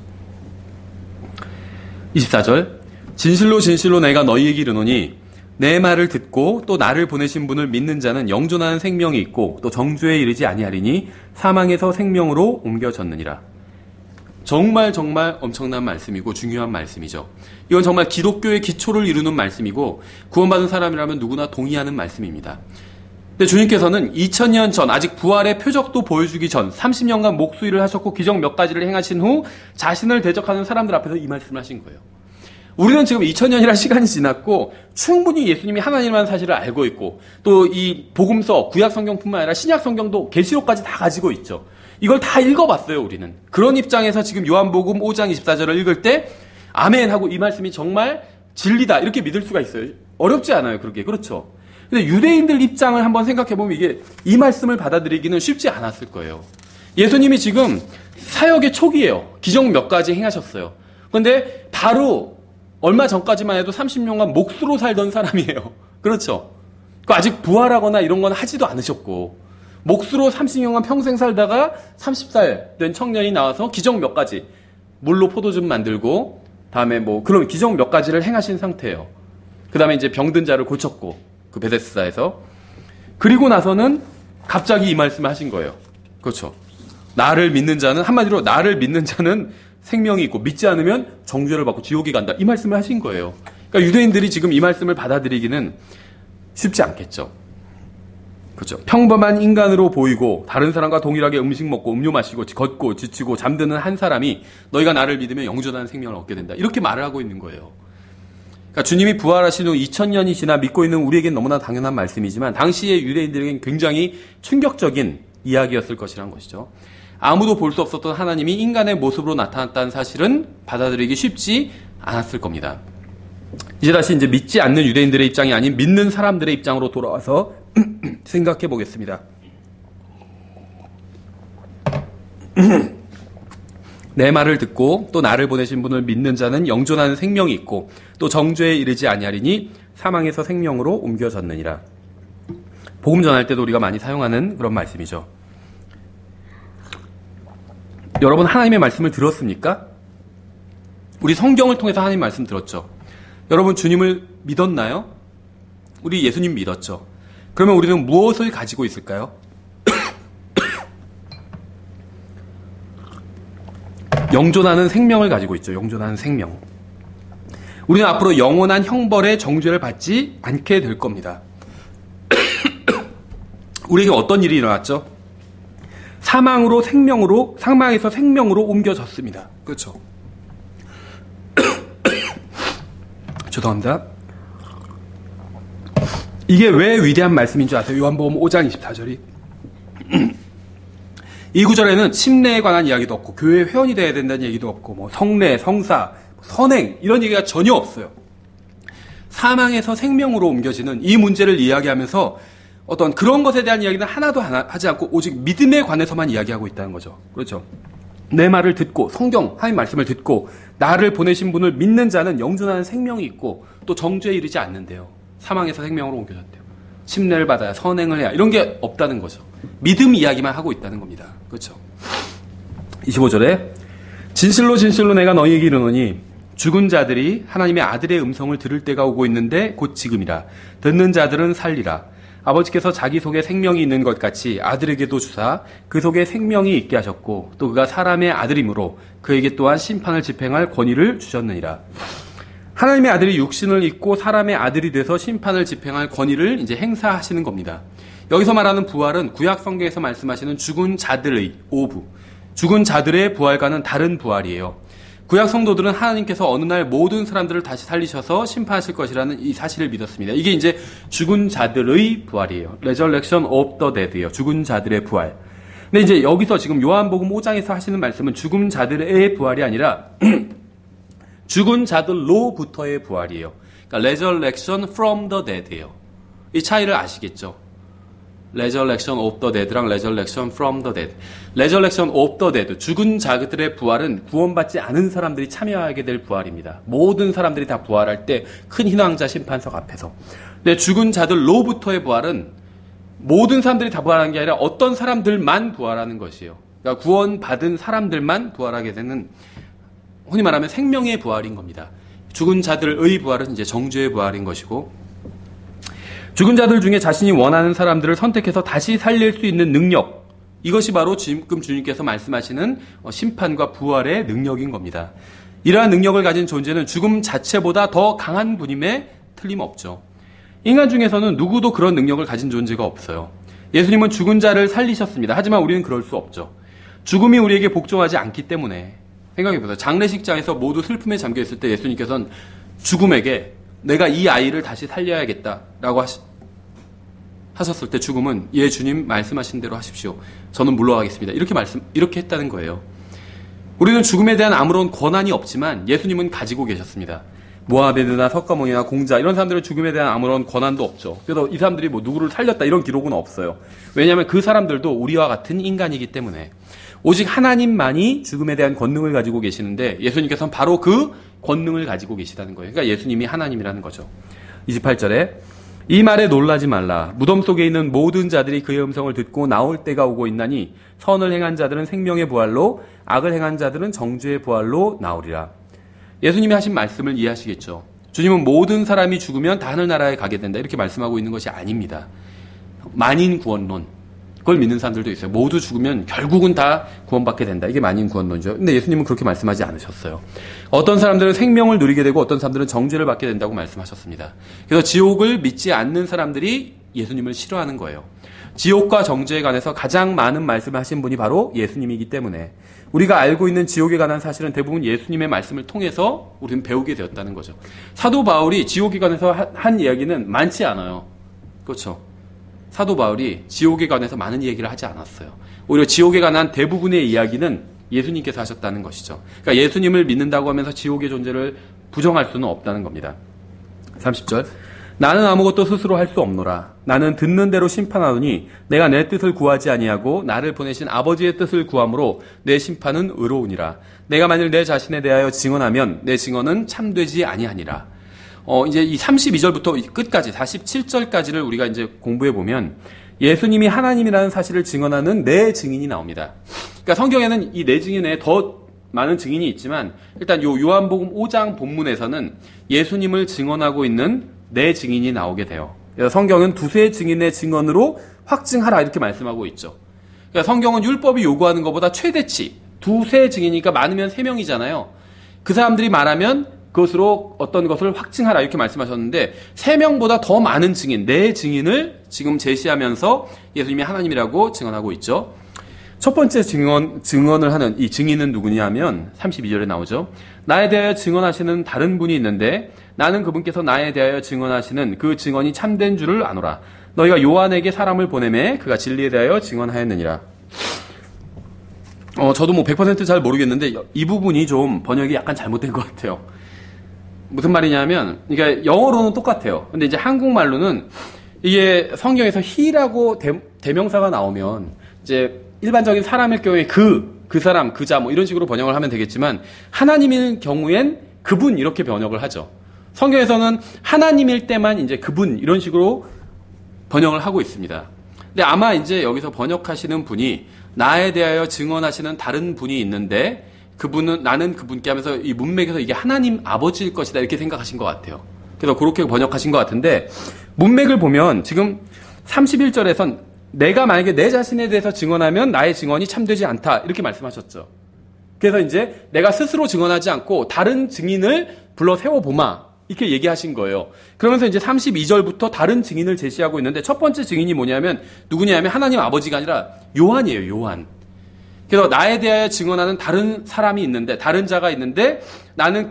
24절 진실로 진실로 내가 너희에게 이르노니 내 말을 듣고 또 나를 보내신 분을 믿는 자는 영존하는 생명이 있고 또 정죄에 이르지 아니하리니 사망에서 생명으로 옮겨졌느니라. 정말 엄청난 말씀이고 중요한 말씀이죠. 이건 정말 기독교의 기초를 이루는 말씀이고 구원받은 사람이라면 누구나 동의하는 말씀입니다. 근데 주님께서는 2000년 전 아직 부활의 표적도 보여주기 전 30년간 목수일을 하셨고 기적 몇 가지를 행하신 후 자신을 대적하는 사람들 앞에서 이 말씀을 하신 거예요. 우리는 지금 2000년이라는 시간이 지났고 충분히 예수님이 하나님이라는 사실을 알고 있고 또 이 복음서 구약 성경뿐만 아니라 신약 성경도 계시록까지 다 가지고 있죠. 이걸 다 읽어봤어요, 우리는. 그런 입장에서 지금 요한복음 5장 24절을 읽을 때 아멘 하고 이 말씀이 정말 진리다 이렇게 믿을 수가 있어요. 어렵지 않아요, 그렇게. 그렇죠. 근데 유대인들 입장을 한번 생각해보면 이게 이 말씀을 받아들이기는 쉽지 않았을 거예요. 예수님이 지금 사역의 초기예요. 기적 몇 가지 행하셨어요. 그런데 바로 얼마 전까지만 해도 30년간 목수로 살던 사람이에요. 그렇죠. 아직 부활하거나 이런 건 하지도 않으셨고 목수로 30년간 평생 살다가 30살 된 청년이 나와서 기적 몇 가지 물로 포도즙 만들고 다음에 뭐 그런 기적 몇 가지를 행하신 상태예요. 그 다음에 이제 병든 자를 고쳤고 그 베데스다에서 그리고 나서는 갑자기 이 말씀을 하신 거예요. 그렇죠. 나를 믿는 자는 한마디로 나를 믿는 자는 생명이 있고 믿지 않으면 정죄를 받고 지옥에 간다. 이 말씀을 하신 거예요. 그러니까 유대인들이 지금 이 말씀을 받아들이기는 쉽지 않겠죠. 그렇죠. 평범한 인간으로 보이고 다른 사람과 동일하게 음식 먹고 음료 마시고 걷고 지치고 잠드는 한 사람이 너희가 나를 믿으면 영존하는 생명을 얻게 된다. 이렇게 말을 하고 있는 거예요. 그러니까 주님이 부활하신 후 2000년이 지나 믿고 있는 우리에겐 너무나 당연한 말씀이지만 당시의 유대인들에겐 굉장히 충격적인 이야기였을 것이라는 것이죠. 아무도 볼 수 없었던 하나님이 인간의 모습으로 나타났다는 사실은 받아들이기 쉽지 않았을 겁니다. 이제 다시 믿지 않는 유대인들의 입장이 아닌 믿는 사람들의 입장으로 돌아와서 생각해 보겠습니다. 내 말을 듣고 또 나를 보내신 분을 믿는 자는 영존하는 생명이 있고 또 정죄에 이르지 아니하리니 사망에서 생명으로 옮겨졌느니라. 복음 전할 때도 우리가 많이 사용하는 그런 말씀이죠. 여러분 하나님의 말씀을 들었습니까? 우리 성경을 통해서 하나님 말씀 들었죠. 여러분 주님을 믿었나요? 우리 예수님 믿었죠. 그러면 우리는 무엇을 가지고 있을까요? 영존하는 생명을 가지고 있죠. 영존하는 생명. 우리는 앞으로 영원한 형벌의 정죄를 받지 않게 될 겁니다. 우리에게 어떤 일이 일어났죠? 사망에서 생명으로 옮겨졌습니다. 그렇죠. 죄송합니다. 이게 왜 위대한 말씀인 줄 아세요? 요한복음 5장 24절이. 이 구절에는 침례에 관한 이야기도 없고 교회 회원이 돼야 된다는 얘기도 없고 뭐 성례, 성사, 선행 이런 얘기가 전혀 없어요. 사망에서 생명으로 옮겨지는 이 문제를 이야기하면서 어떤 그런 것에 대한 이야기는 하나도 하지 않고 오직 믿음에 관해서만 이야기하고 있다는 거죠. 그렇죠. 내 말을 듣고 성경 하나님 말씀을 듣고 나를 보내신 분을 믿는 자는 영존하는 생명이 있고 또 정죄에 이르지 않는데요. 사망에서 생명으로 옮겨졌대요. 침례를 받아야 선행을 해야 이런 게 없다는 거죠. 믿음 이야기만 하고 있다는 겁니다. 그렇죠. 25절에 진실로 진실로 내가 너희에게 이르노니 죽은 자들이 하나님의 아들의 음성을 들을 때가 오고 있는데 곧 지금이라. 듣는 자들은 살리라. 아버지께서 자기 속에 생명이 있는 것 같이 아들에게도 주사 그 속에 생명이 있게 하셨고 또 그가 사람의 아들이므로 그에게 또한 심판을 집행할 권위를 주셨느니라. 하나님의 아들이 육신을 입고 사람의 아들이 돼서 심판을 집행할 권위를 이제 행사하시는 겁니다. 여기서 말하는 부활은 구약 성경에서 말씀하시는 죽은 자들의 오부, 죽은 자들의 부활과는 다른 부활이에요. 구약 성도들은 하나님께서 어느 날 모든 사람들을 다시 살리셔서 심판하실 것이라는 이 사실을 믿었습니다. 이게 이제 죽은 자들의 부활이에요. Resurrection of the Dead예요. 죽은 자들의 부활. 근데 이제 여기서 지금 요한복음 5장에서 하시는 말씀은 죽은 자들의 부활이 아니라 죽은 자들로부터의 부활이에요. 그러니까 Resurrection from the Dead예요. 이 차이를 아시겠죠? Resurrection of the Dead랑 Resurrection from the Dead. Resurrection of the Dead, 죽은 자들의 부활은 구원받지 않은 사람들이 참여하게 될 부활입니다. 모든 사람들이 다 부활할 때 큰 희망자 심판석 앞에서. 근데 죽은 자들로부터의 부활은 모든 사람들이 다 부활하는 게 아니라 어떤 사람들만 부활하는 것이에요. 그러니까 구원받은 사람들만 부활하게 되는, 흔히 말하면 생명의 부활인 겁니다. 죽은 자들의 부활은 이제 정죄의 부활인 것이고, 죽은 자들 중에 자신이 원하는 사람들을 선택해서 다시 살릴 수 있는 능력, 이것이 바로 지금 주님께서 말씀하시는 심판과 부활의 능력인 겁니다. 이러한 능력을 가진 존재는 죽음 자체보다 더 강한 분임에 틀림없죠. 인간 중에서는 누구도 그런 능력을 가진 존재가 없어요. 예수님은 죽은 자를 살리셨습니다. 하지만 우리는 그럴 수 없죠. 죽음이 우리에게 복종하지 않기 때문에. 생각해보세요. 장례식장에서 모두 슬픔에 잠겨있을 때 예수님께서는 죽음에게 내가 이 아이를 다시 살려야겠다라고 하셨을 때 죽음은 예 주님 말씀하신 대로 하십시오. 저는 물러가겠습니다. 이렇게 했다는 거예요. 우리는 죽음에 대한 아무런 권한이 없지만 예수님은 가지고 계셨습니다. 모하베드나 석가모니나 공자 이런 사람들은 죽음에 대한 아무런 권한도 없죠. 그래서 이 사람들이 뭐 누구를 살렸다 이런 기록은 없어요. 왜냐하면 그 사람들도 우리와 같은 인간이기 때문에. 오직 하나님만이 죽음에 대한 권능을 가지고 계시는데 예수님께서는 바로 그 권능을 가지고 계시다는 거예요. 그러니까 예수님이 하나님이라는 거죠. 28절에 이 말에 놀라지 말라. 무덤 속에 있는 모든 자들이 그의 음성을 듣고 나올 때가 오고 있나니 선을 행한 자들은 생명의 부활로 악을 행한 자들은 정죄의 부활로 나오리라. 예수님이 하신 말씀을 이해하시겠죠. 주님은 모든 사람이 죽으면 다 하늘나라에 가게 된다 이렇게 말씀하고 있는 것이 아닙니다. 만인 구원론, 그걸 믿는 사람들도 있어요. 모두 죽으면 결국은 다 구원받게 된다. 이게 만인 구원론이죠. 근데 예수님은 그렇게 말씀하지 않으셨어요. 어떤 사람들은 생명을 누리게 되고 어떤 사람들은 정죄를 받게 된다고 말씀하셨습니다. 그래서 지옥을 믿지 않는 사람들이 예수님을 싫어하는 거예요. 지옥과 정죄에 관해서 가장 많은 말씀을 하신 분이 바로 예수님이기 때문에 우리가 알고 있는 지옥에 관한 사실은 대부분 예수님의 말씀을 통해서 우리는 배우게 되었다는 거죠. 사도 바울이 지옥에 관해서 한 이야기는 많지 않아요. 그렇죠? 사도 바울이 지옥에 관해서 많은 얘기를 하지 않았어요. 오히려 지옥에 관한 대부분의 이야기는 예수님께서 하셨다는 것이죠. 그러니까 예수님을 믿는다고 하면서 지옥의 존재를 부정할 수는 없다는 겁니다. 30절 나는 아무것도 스스로 할 수 없노라. 나는 듣는 대로 심판하노니 내가 내 뜻을 구하지 아니하고 나를 보내신 아버지의 뜻을 구함으로 내 심판은 의로우니라. 내가 만일 내 자신에 대하여 증언하면 내 증언은 참되지 아니하니라. 이제 이 32절부터 끝까지 47절까지를 우리가 이제 공부해 보면 예수님이 하나님이라는 사실을 증언하는 네 증인이 나옵니다. 그러니까 성경에는 이 네 증인에 더 많은 증인이 있지만 일단 요 요한복음 5장 본문에서는 예수님을 증언하고 있는 네 증인이 나오게 돼요. 그래서 성경은 두세 증인의 증언으로 확증하라 이렇게 말씀하고 있죠. 그러니까 성경은 율법이 요구하는 것보다 최대치 두세 증인이니까 많으면 세 명이잖아요. 그 사람들이 말하면 그것으로 어떤 것을 확증하라 이렇게 말씀하셨는데 3명보다 더 많은 증인, 4증인을 지금 제시하면서 예수님이 하나님이라고 증언하고 있죠. 첫 번째 증언을 하는 이 증인은 누구냐면 32절에 나오죠. 나에 대하여 증언하시는 다른 분이 있는데 나는 그분께서 나에 대하여 증언하시는 그 증언이 참된 줄을 아노라. 너희가 요한에게 사람을 보내매 그가 진리에 대하여 증언하였느니라. 저도 뭐 100% 잘 모르겠는데 이 부분이 좀 번역이 약간 잘못된 것 같아요. 무슨 말이냐면, 그러니까 영어로는 똑같아요. 근데 이제 한국말로는 이게 성경에서 he라고 대명사가 나오면 이제 일반적인 사람일 경우에 그 사람, 그자 뭐 이런 식으로 번역을 하면 되겠지만 하나님일 경우엔 그분 이렇게 번역을 하죠. 성경에서는 하나님일 때만 이제 그분 이런 식으로 번역을 하고 있습니다. 근데 아마 이제 여기서 번역하시는 분이 나에 대하여 증언하시는 다른 분이 있는데 그분은 나는 그분께 하면서 이 문맥에서 이게 하나님 아버지일 것이다 이렇게 생각하신 것 같아요. 그래서 그렇게 번역하신 것 같은데 문맥을 보면 지금 31절에선 내가 만약에 내 자신에 대해서 증언하면 나의 증언이 참되지 않다 이렇게 말씀하셨죠. 그래서 이제 내가 스스로 증언하지 않고 다른 증인을 불러 세워보마 이렇게 얘기하신 거예요. 그러면서 이제 32절부터 다른 증인을 제시하고 있는데 첫 번째 증인이 뭐냐면 누구냐면 하나님 아버지가 아니라 요한이에요. 요한. 그래서 나에 대하여 증언하는 다른 사람이 있는데 다른 자가 있는데 나는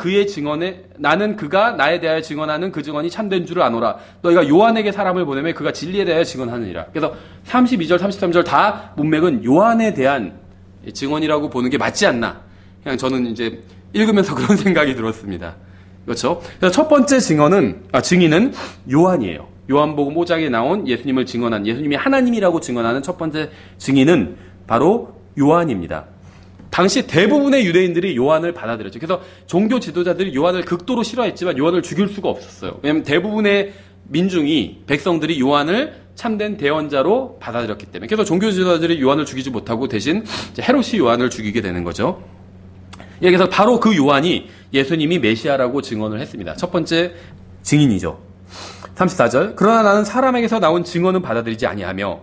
그가 나에 대하여 증언하는 그 증언이 참된 줄을 아노라. 너희가 요한에게 사람을 보내면 그가 진리에 대하여 증언하느니라. 그래서 32절, 33절 다 문맥은 요한에 대한 증언이라고 보는 게 맞지 않나. 그냥 저는 이제 읽으면서 그런 생각이 들었습니다. 그렇죠? 그래서 첫 번째 증인은 요한이에요. 요한복음 5장에 나온 예수님을 증언한, 예수님이 하나님이라고 증언하는 첫 번째 증인은 바로 요한입니다. 당시 대부분의 유대인들이 요한을 받아들였죠. 그래서 종교 지도자들이 요한을 극도로 싫어했지만 요한을 죽일 수가 없었어요. 왜냐하면 대부분의 민중이, 백성들이 요한을 참된 대언자로 받아들였기 때문에. 그래서 종교 지도자들이 요한을 죽이지 못하고 대신 헤롯이 요한을 죽이게 되는 거죠. 그래서 바로 그 요한이 예수님이 메시아라고 증언을 했습니다. 첫 번째 증인이죠. 34절. 그러나 나는 사람에게서 나온 증언은 받아들이지 아니하며.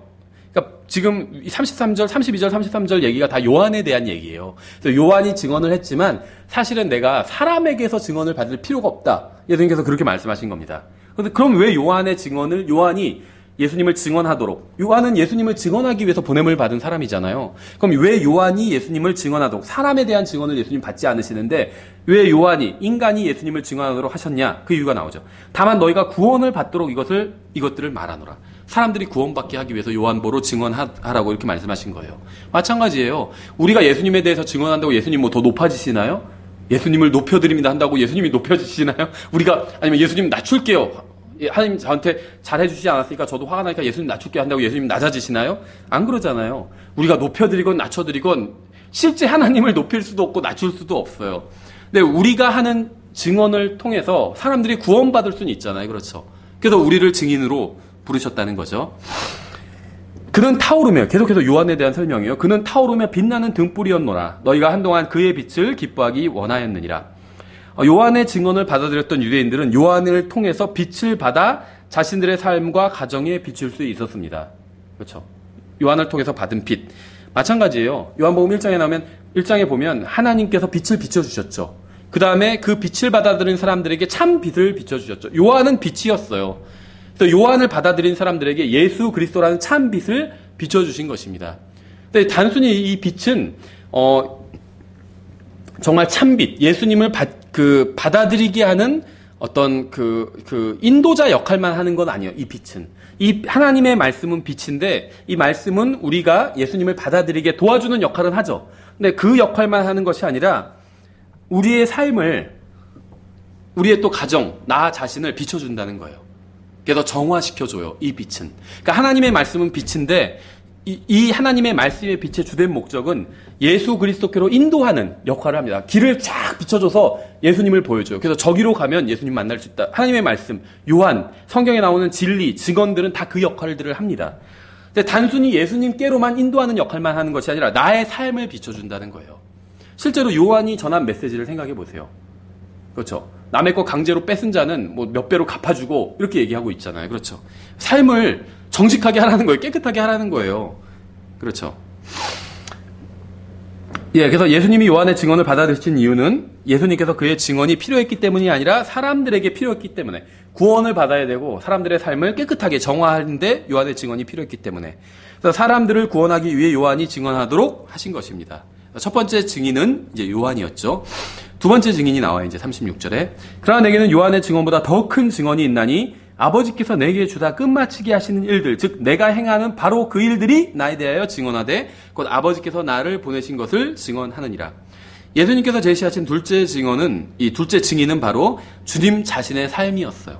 그러니까 지금 33절, 32절, 33절 얘기가 다 요한에 대한 얘기예요. 그래서 요한이 증언을 했지만 사실은 내가 사람에게서 증언을 받을 필요가 없다. 예수님께서 그렇게 말씀하신 겁니다. 그런데 그럼 왜 요한의 증언을, 요한이 예수님을 증언하도록, 요한은 예수님을 증언하기 위해서 보냄을 받은 사람이잖아요. 그럼 왜 요한이 예수님을 증언하도록, 사람에 대한 증언을 예수님 받지 않으시는데 왜 요한이, 인간이 예수님을 증언하도록 하셨냐? 그 이유가 나오죠. 다만 너희가 구원을 받도록 이것들을 말하노라. 사람들이 구원받게 하기 위해서 요한보로 증언하라고 이렇게 말씀하신 거예요. 마찬가지예요. 우리가 예수님에 대해서 증언한다고 예수님 뭐 더 높아지시나요? 예수님을 높여드립니다 한다고 예수님이 높여지시나요? 우리가, 아니면 예수님 낮출게요. 하나님 저한테 잘해주시지 않았으니까 저도 화가 나니까 예수님 낮출게 한다고 예수님 낮아지시나요? 안 그러잖아요. 우리가 높여드리건 낮춰드리건 실제 하나님을 높일 수도 없고 낮출 수도 없어요. 근데 우리가 하는 증언을 통해서 사람들이 구원받을 수는 있잖아요. 그렇죠. 그래서 우리를 증인으로 부르셨다는 거죠. 그는 타오르며, 계속해서 요한에 대한 설명이에요. 그는 타오르며 빛나는 등불이었노라. 너희가 한동안 그의 빛을 기뻐하기 원하였느니라. 요한의 증언을 받아들였던 유대인들은 요한을 통해서 빛을 받아 자신들의 삶과 가정에 비출 수 있었습니다. 그렇죠. 요한을 통해서 받은 빛. 마찬가지예요. 요한복음 1장에 보면 하나님께서 빛을 비춰주셨죠. 그 다음에 그 빛을 받아들인 사람들에게 참 빛을 비춰주셨죠. 요한은 빛이었어요. 그래서 요한을 받아들인 사람들에게 예수 그리스도라는 참 빛을 비춰주신 것입니다. 근데 단순히 이 빛은 정말 참빛, 예수님을 받아들이게 하는 어떤 인도자 역할만 하는 건 아니에요. 이 빛은. 이 하나님의 말씀은 빛인데, 이 말씀은 우리가 예수님을 받아들이게 도와주는 역할은 하죠. 근데 그 역할만 하는 것이 아니라, 우리의 삶을, 우리의 또 가정, 나 자신을 비춰준다는 거예요. 그래서 정화시켜줘요, 이 빛은. 그러니까 하나님의 말씀은 빛인데, 이 하나님의 말씀의 빛의 주된 목적은 예수 그리스도께로 인도하는 역할을 합니다. 길을 쫙 비춰줘서 예수님을 보여줘요. 그래서 저기로 가면 예수님 만날 수 있다. 하나님의 말씀, 요한, 성경에 나오는 진리, 증언들은 다 그 역할들을 합니다. 근데 단순히 예수님께로만 인도하는 역할만 하는 것이 아니라 나의 삶을 비춰준다는 거예요. 실제로 요한이 전한 메시지를 생각해 보세요. 그렇죠. 남의 거 강제로 뺏은 자는 뭐 몇 배로 갚아주고 이렇게 얘기하고 있잖아요. 그렇죠. 삶을 정직하게 하라는 거예요. 깨끗하게 하라는 거예요. 그렇죠. 예, 그래서 예수님이 요한의 증언을 받아들이신 이유는 예수님께서 그의 증언이 필요했기 때문이 아니라 사람들에게 필요했기 때문에, 구원을 받아야 되고 사람들의 삶을 깨끗하게 정화하는데 요한의 증언이 필요했기 때문에, 그래서 사람들을 구원하기 위해 요한이 증언하도록 하신 것입니다. 첫 번째 증인은 이제 요한이었죠. 두 번째 증인이 나와요. 이제 36절에. 그러나 내게는 요한의 증언보다 더 큰 증언이 있나니 아버지께서 내게 주사 끝마치게 하시는 일들, 즉 내가 행하는 바로 그 일들이 나에 대하여 증언하되 곧 아버지께서 나를 보내신 것을 증언하느니라. 예수님께서 제시하신 둘째 증언은, 이 둘째 증인은 바로 주님 자신의 삶이었어요.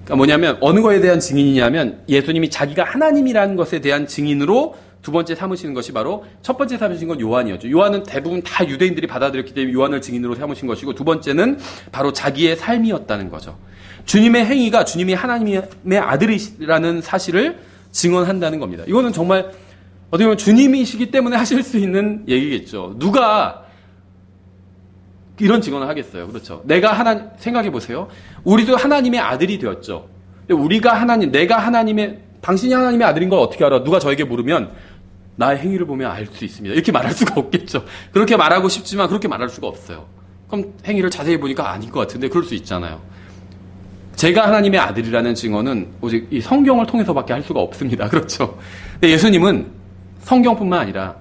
그러니까 뭐냐면 어느 거에 대한 증인이냐면 예수님이 자기가 하나님이라는 것에 대한 증인으로 두 번째 삼으시는 것이 바로, 첫 번째 삼으신 건 요한이었죠. 요한은 대부분 다 유대인들이 받아들였기 때문에 요한을 증인으로 삼으신 것이고, 두 번째는 바로 자기의 삶이었다는 거죠. 주님의 행위가 주님이 하나님의 아들이라는 사실을 증언한다는 겁니다. 이거는 정말 어떻게 보면 주님이시기 때문에 하실 수 있는 얘기겠죠. 누가 이런 증언을 하겠어요. 그렇죠. 생각해 보세요. 우리도 하나님의 아들이 되었죠. 당신이 하나님의 아들인 걸 어떻게 알아? 누가 저에게 물으면 나의 행위를 보면 알 수 있습니다. 이렇게 말할 수가 없겠죠. 그렇게 말하고 싶지만 그렇게 말할 수가 없어요. 그럼 행위를 자세히 보니까 아닐 것 같은데 그럴 수 있잖아요. 제가 하나님의 아들이라는 증언은 오직 이 성경을 통해서밖에 할 수가 없습니다. 그렇죠. 근데 예수님은 성경뿐만 아니라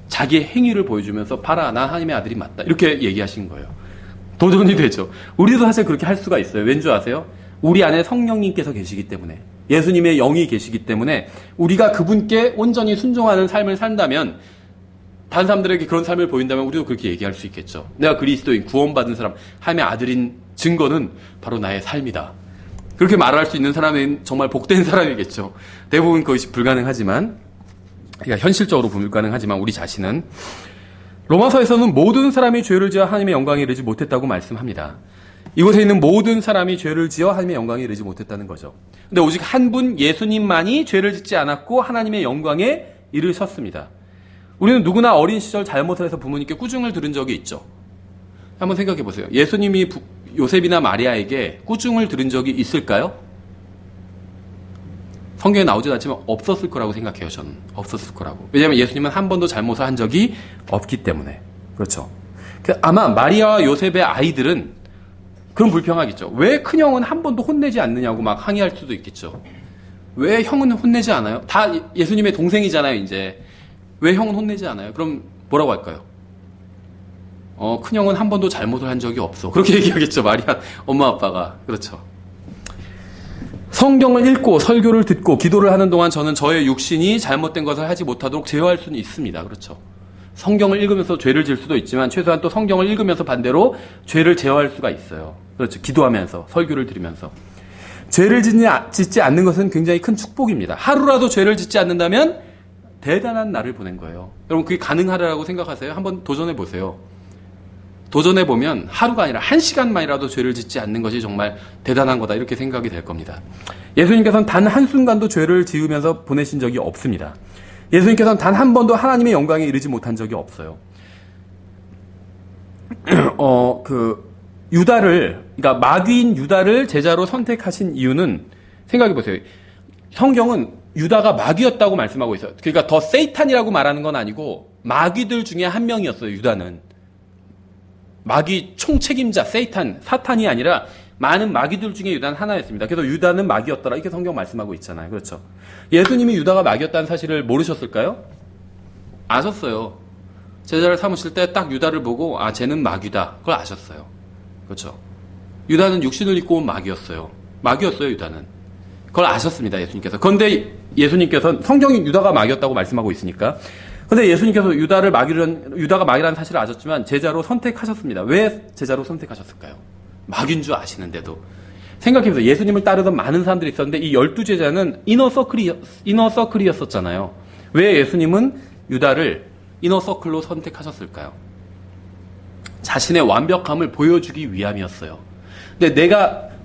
자기의 행위를 보여주면서 봐라, 나 하나님의 아들이 맞다. 이렇게 얘기하신 거예요. 도전이 되죠. 우리도 사실 그렇게 할 수가 있어요. 왠지 아세요? 우리 안에 성령님께서 계시기 때문에, 예수님의 영이 계시기 때문에 우리가 그분께 온전히 순종하는 삶을 산다면, 다른 사람들에게 그런 삶을 보인다면 우리도 그렇게 얘기할 수 있겠죠. 내가 그리스도인, 구원받은 사람, 하나님의 아들인 증거는 바로 나의 삶이다. 그렇게 말할 수 있는 사람은 정말 복된 사람이겠죠. 대부분 그것이 불가능하지만, 그러니까 현실적으로 불가능하지만 우리 자신은 로마서에서는 모든 사람이 죄를 지어 하나님의 영광에 이르지 못했다고 말씀합니다. 이곳에 있는 모든 사람이 죄를 지어 하나님의 영광에 이르지 못했다는 거죠. 근데 오직 한 분 예수님만이 죄를 짓지 않았고 하나님의 영광에 이르셨습니다. 우리는 누구나 어린 시절 잘못을 해서 부모님께 꾸중을 들은 적이 있죠. 한번 생각해 보세요. 예수님이 요셉이나 마리아에게 꾸중을 들은 적이 있을까요? 성경에 나오진 않지만 없었을 거라고 생각해요. 저는 없었을 거라고. 왜냐하면 예수님은 한 번도 잘못을 한 적이 없기 때문에. 그렇죠. 아마 마리아와 요셉의 아이들은 그럼 불평하겠죠. 왜 큰형은 한 번도 혼내지 않느냐고 막 항의할 수도 있겠죠. 왜 형은 혼내지 않아요? 다 예수님의 동생이잖아요, 이제. 왜 형은 혼내지 않아요? 그럼 뭐라고 할까요? 큰형은 한 번도 잘못을 한 적이 없어. 그렇게 얘기하겠죠, 마리아 엄마 아빠가. 그렇죠. 성경을 읽고 설교를 듣고 기도를 하는 동안 저는 저의 육신이 잘못된 것을 하지 못하도록 제어할 수는 있습니다. 그렇죠. 성경을 읽으면서 죄를 질 수도 있지만 최소한 또 성경을 읽으면서 반대로 죄를 제어할 수가 있어요. 그렇죠. 기도하면서 설교를 들으면서. 죄를 짓지 않는 것은 굉장히 큰 축복입니다. 하루라도 죄를 짓지 않는다면 대단한 날을 보낸 거예요. 여러분 그게 가능하다고 생각하세요? 한번 도전해 보세요. 도전해 보면 하루가 아니라 1시간만이라도 죄를 짓지 않는 것이 정말 대단한 거다 이렇게 생각이 될 겁니다. 예수님께서는 단 한순간도 죄를 지으면서 보내신 적이 없습니다. 예수님께서는 단 한 번도 하나님의 영광에 이르지 못한 적이 없어요. 그러니까 마귀인 유다를 제자로 선택하신 이유는 생각해 보세요. 성경은 유다가 마귀였다고 말씀하고 있어요. 그러니까 더 세이탄이라고 말하는 건 아니고 마귀들 중에 한 명이었어요. 유다는. 마귀 총책임자 사탄이 아니라 많은 마귀들 중에 유다는 하나였습니다. 그래서 유다는 마귀였더라 이렇게 성경 말씀하고 있잖아요. 그렇죠. 예수님이 유다가 마귀였다는 사실을 모르셨을까요? 아셨어요. 제자를 삼으실 때 딱 유다를 보고 쟤는 마귀다. 그걸 아셨어요. 그렇죠. 유다는 육신을 입고 온 마귀였어요. 마귀였어요, 유다는. 그걸 아셨습니다, 예수님께서. 그런데 예수님께서는 성경이 유다가 마귀였다고 말씀하고 있으니까. 그런데 예수님께서 유다가 마귀라는 사실을 아셨지만 제자로 선택하셨습니다. 왜 제자로 선택하셨을까요? 마귀인 줄 아시는데도. 생각해보세요. 예수님을 따르던 많은 사람들이 있었는데 이 12제자는 이너서클이었었잖아요. 왜 예수님은 유다를 이너서클로 선택하셨을까요? 자신의 완벽함을 보여주기 위함이었어요. 근데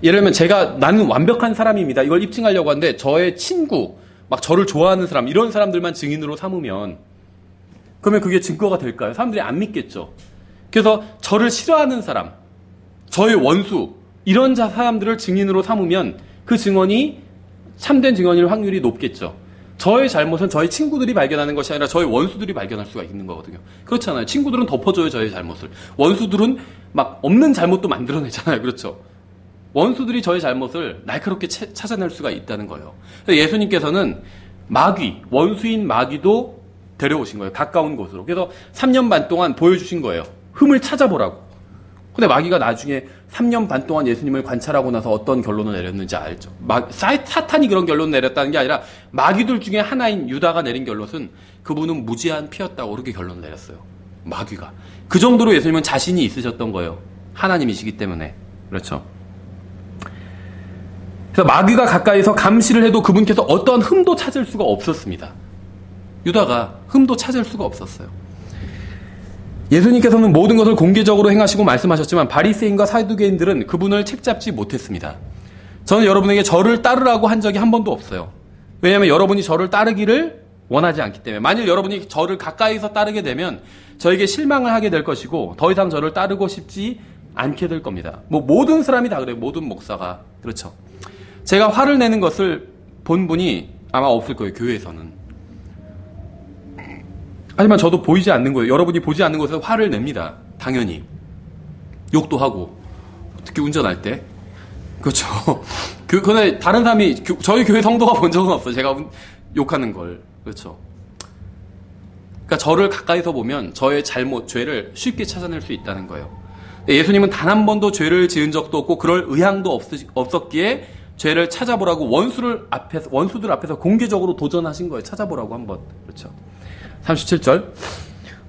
예를 들면 나는 완벽한 사람입니다. 이걸 입증하려고 하는데 저의 친구, 막 저를 좋아하는 사람, 이런 사람들만 증인으로 삼으면 그러면 그게 증거가 될까요? 사람들이 안 믿겠죠. 그래서 저를 싫어하는 사람, 저의 원수, 이런 사람들을 증인으로 삼으면 그 증언이 참된 증언일 확률이 높겠죠. 저의 잘못은 저희 친구들이 발견하는 것이 아니라 저희 원수들이 발견할 수가 있는 거거든요. 그렇잖아요. 친구들은 덮어줘요, 저의 잘못을. 원수들은 막 없는 잘못도 만들어내잖아요. 그렇죠. 원수들이 저의 잘못을 날카롭게 찾아낼 수가 있다는 거예요. 예수님께서는 원수인 마귀도 데려오신 거예요. 가까운 곳으로. 그래서 3년 반 동안 보여주신 거예요. 흠을 찾아보라고. 근데 마귀가 나중에 3년 반 동안 예수님을 관찰하고 나서 어떤 결론을 내렸는지 알죠. 사탄이 그런 결론을 내렸다는 게 아니라 마귀들 중에 하나인 유다가 내린 결론은 그분은 무지한 피였다고 그렇게 결론을 내렸어요. 마귀가. 그 정도로 예수님은 자신이 있으셨던 거예요. 하나님이시기 때문에. 그렇죠. 그래서 마귀가 가까이서 감시를 해도 그분께서 어떤 흠도 찾을 수가 없었습니다. 유다가 흠도 찾을 수가 없었어요. 예수님께서는 모든 것을 공개적으로 행하시고 말씀하셨지만 바리새인과 사두개인들은 그분을 책잡지 못했습니다. 저는 여러분에게 저를 따르라고 한 적이 한 번도 없어요. 왜냐하면 여러분이 저를 따르기를 원하지 않기 때문에. 만일 여러분이 저를 가까이서 따르게 되면 저에게 실망을 하게 될 것이고 더 이상 저를 따르고 싶지 않게 될 겁니다. 모든 사람이 다 그래요. 모든 목사가. 그렇죠. 제가 화를 내는 것을 본 분이 아마 없을 거예요. 교회에서는. 하지만 저도 보이지 않는 거예요. 여러분이 보지 않는 곳에서 화를 냅니다. 당연히. 욕도 하고. 특히 운전할 때. 그렇죠. 그런데 다른 사람이, 저희 교회 성도가 본 적은 없어요. 제가 욕하는 걸. 그렇죠. 그러니까 저를 가까이서 보면 저의 죄를 쉽게 찾아낼 수 있다는 거예요. 예수님은 단 한 번도 죄를 지은 적도 없고 그럴 의향도 없었기에 죄를 찾아보라고 원수들 앞에서 공개적으로 도전하신 거예요. 찾아보라고 한번. 그렇죠. 37절.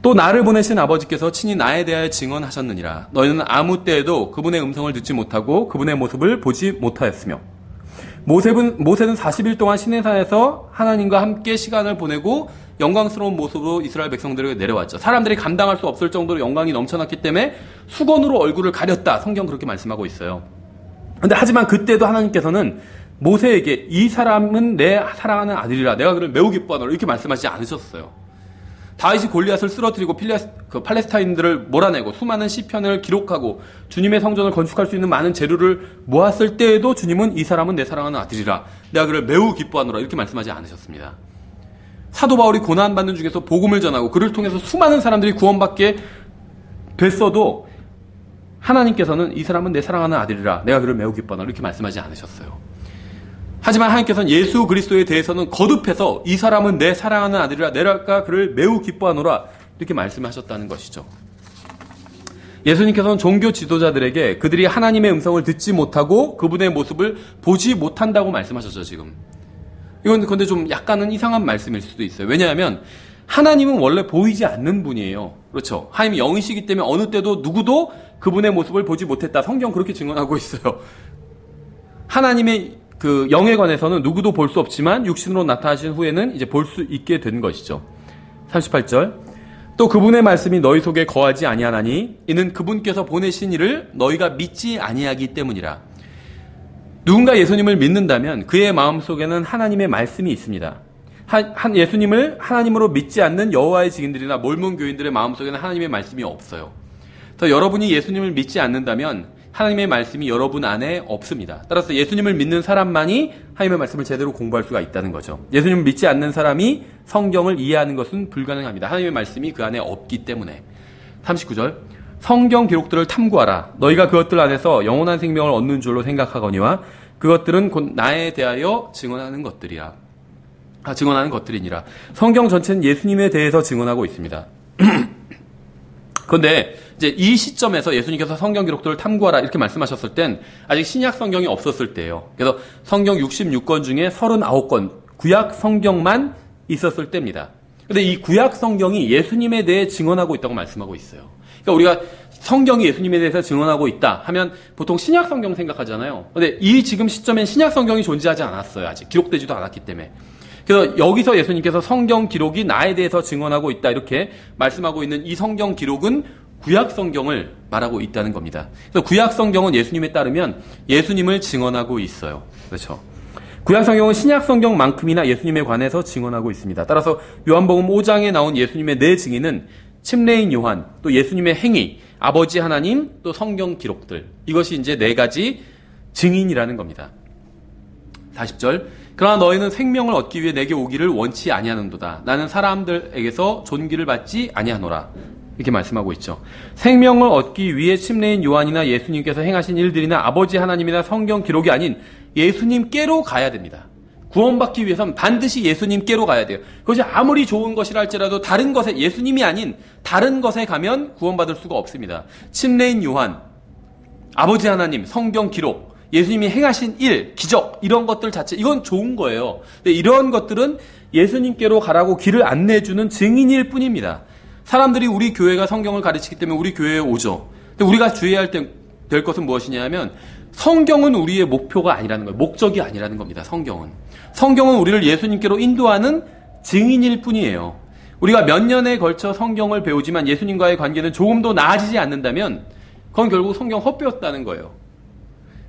또 나를 보내신 아버지께서 친히 나에 대하여 증언하셨느니라. 너희는 아무 때에도 그분의 음성을 듣지 못하고 그분의 모습을 보지 못하였으며. 모세는 40일 동안 시내산에서 하나님과 함께 시간을 보내고 영광스러운 모습으로 이스라엘 백성들에게 내려왔죠. 사람들이 감당할 수 없을 정도로 영광이 넘쳐났기 때문에 수건으로 얼굴을 가렸다. 성경 그렇게 말씀하고 있어요. 근데 하지만 그때도 하나님께서는 모세에게 이 사람은 내 사랑하는 아들이라 내가 그를 매우 기뻐하노라 이렇게 말씀하시지 않으셨어요. 다윗이 골리앗을 쓰러뜨리고 팔레스타인들을 몰아내고 수많은 시편을 기록하고 주님의 성전을 건축할 수 있는 많은 재료를 모았을 때에도 주님은 이 사람은 내 사랑하는 아들이라 내가 그를 매우 기뻐하노라 이렇게 말씀하지 않으셨습니다. 사도 바울이 고난받는 중에서 복음을 전하고 그를 통해서 수많은 사람들이 구원받게 됐어도 하나님께서는 이 사람은 내 사랑하는 아들이라 내가 그를 매우 기뻐하노라 이렇게 말씀하지 않으셨어요. 하지만 하나님께서는 예수 그리스도에 대해서는 거듭해서 이 사람은 내 사랑하는 아들이라 내가 그를 매우 기뻐하노라 이렇게 말씀하셨다는 것이죠. 예수님께서는 종교 지도자들에게 그들이 하나님의 음성을 듣지 못하고 그분의 모습을 보지 못한다고 말씀하셨죠. 지금 이건 근데 좀 약간은 이상한 말씀일 수도 있어요. 왜냐하면 하나님은 원래 보이지 않는 분이에요. 그렇죠. 하나님이 영이시기 때문에 어느 때도 누구도 그분의 모습을 보지 못했다. 성경 그렇게 증언하고 있어요. 하나님의 그 영에 관해서는 누구도 볼 수 없지만 육신으로 나타나신 후에는 이제 볼 수 있게 된 것이죠. 38절. 또 그분의 말씀이 너희 속에 거하지 아니하나니 이는 그분께서 보내신 이를 너희가 믿지 아니하기 때문이라. 누군가 예수님을 믿는다면 그의 마음속에는 하나님의 말씀이 있습니다. 예수님을 하나님으로 믿지 않는 여호와의 증인들이나 몰몬 교인들의 마음속에는 하나님의 말씀이 없어요. 그래서 여러분이 예수님을 믿지 않는다면 하나님의 말씀이 여러분 안에 없습니다. 따라서 예수님을 믿는 사람만이 하나님의 말씀을 제대로 공부할 수가 있다는 거죠. 예수님을 믿지 않는 사람이 성경을 이해하는 것은 불가능합니다. 하나님의 말씀이 그 안에 없기 때문에. 39절. 성경 기록들을 탐구하라. 너희가 그것들 안에서 영원한 생명을 얻는 줄로 생각하거니와 그것들은 곧 나에 대하여 증언하는 것들이니라. 성경 전체는 예수님에 대해서 증언하고 있습니다. 그런데 이제 이 시점에서 예수님께서 성경 기록들을 탐구하라 이렇게 말씀하셨을 땐 아직 신약 성경이 없었을 때예요. 그래서 성경 66권 중에 39권 구약 성경만 있었을 때입니다. 그런데 이 구약 성경이 예수님에 대해 증언하고 있다고 말씀하고 있어요. 그러니까 우리가 성경이 예수님에 대해서 증언하고 있다 하면 보통 신약 성경 생각하잖아요. 그런데 이 지금 시점엔 신약 성경이 존재하지 않았어요. 아직 기록되지도 않았기 때문에. 그래서 여기서 예수님께서 성경 기록이 나에 대해서 증언하고 있다 이렇게 말씀하고 있는 이 성경 기록은 구약 성경을 말하고 있다는 겁니다. 그래서 구약 성경은 예수님에 따르면 예수님을 증언하고 있어요. 그렇죠. 구약 성경은 신약 성경만큼이나 예수님에 관해서 증언하고 있습니다. 따라서 요한복음 5장에 나온 예수님의 네 증인은 침례인 요한, 또 예수님의 행위, 아버지 하나님, 또 성경 기록들. 이것이 이제 네 가지 증인이라는 겁니다. 40절. 그러나 너희는 생명을 얻기 위해 내게 오기를 원치 아니하는도다. 나는 사람들에게서 존귀를 받지 아니하노라. 이렇게 말씀하고 있죠. 생명을 얻기 위해 침례인 요한이나 예수님께서 행하신 일들이나 아버지 하나님이나 성경 기록이 아닌 예수님께로 가야 됩니다. 구원받기 위해서는 반드시 예수님께로 가야 돼요. 그것이 아무리 좋은 것이라 할지라도 다른 것에 예수님이 아닌 다른 것에 가면 구원받을 수가 없습니다. 침례인 요한, 아버지 하나님, 성경 기록, 예수님이 행하신 일, 기적 이런 것들 자체 이건 좋은 거예요. 근데 이런 것들은 예수님께로 가라고 길을 안내해주는 증인일 뿐입니다. 사람들이 우리 교회가 성경을 가르치기 때문에 우리 교회에 오죠. 근데 우리가 주의해야 될 것은 무엇이냐면 성경은 우리의 목표가 아니라는 거예요. 목적이 아니라는 겁니다. 성경은 우리를 예수님께로 인도하는 증인일 뿐이에요. 우리가 몇 년에 걸쳐 성경을 배우지만 예수님과의 관계는 조금도 나아지지 않는다면 그건 결국 성경 헛배웠다는 거예요.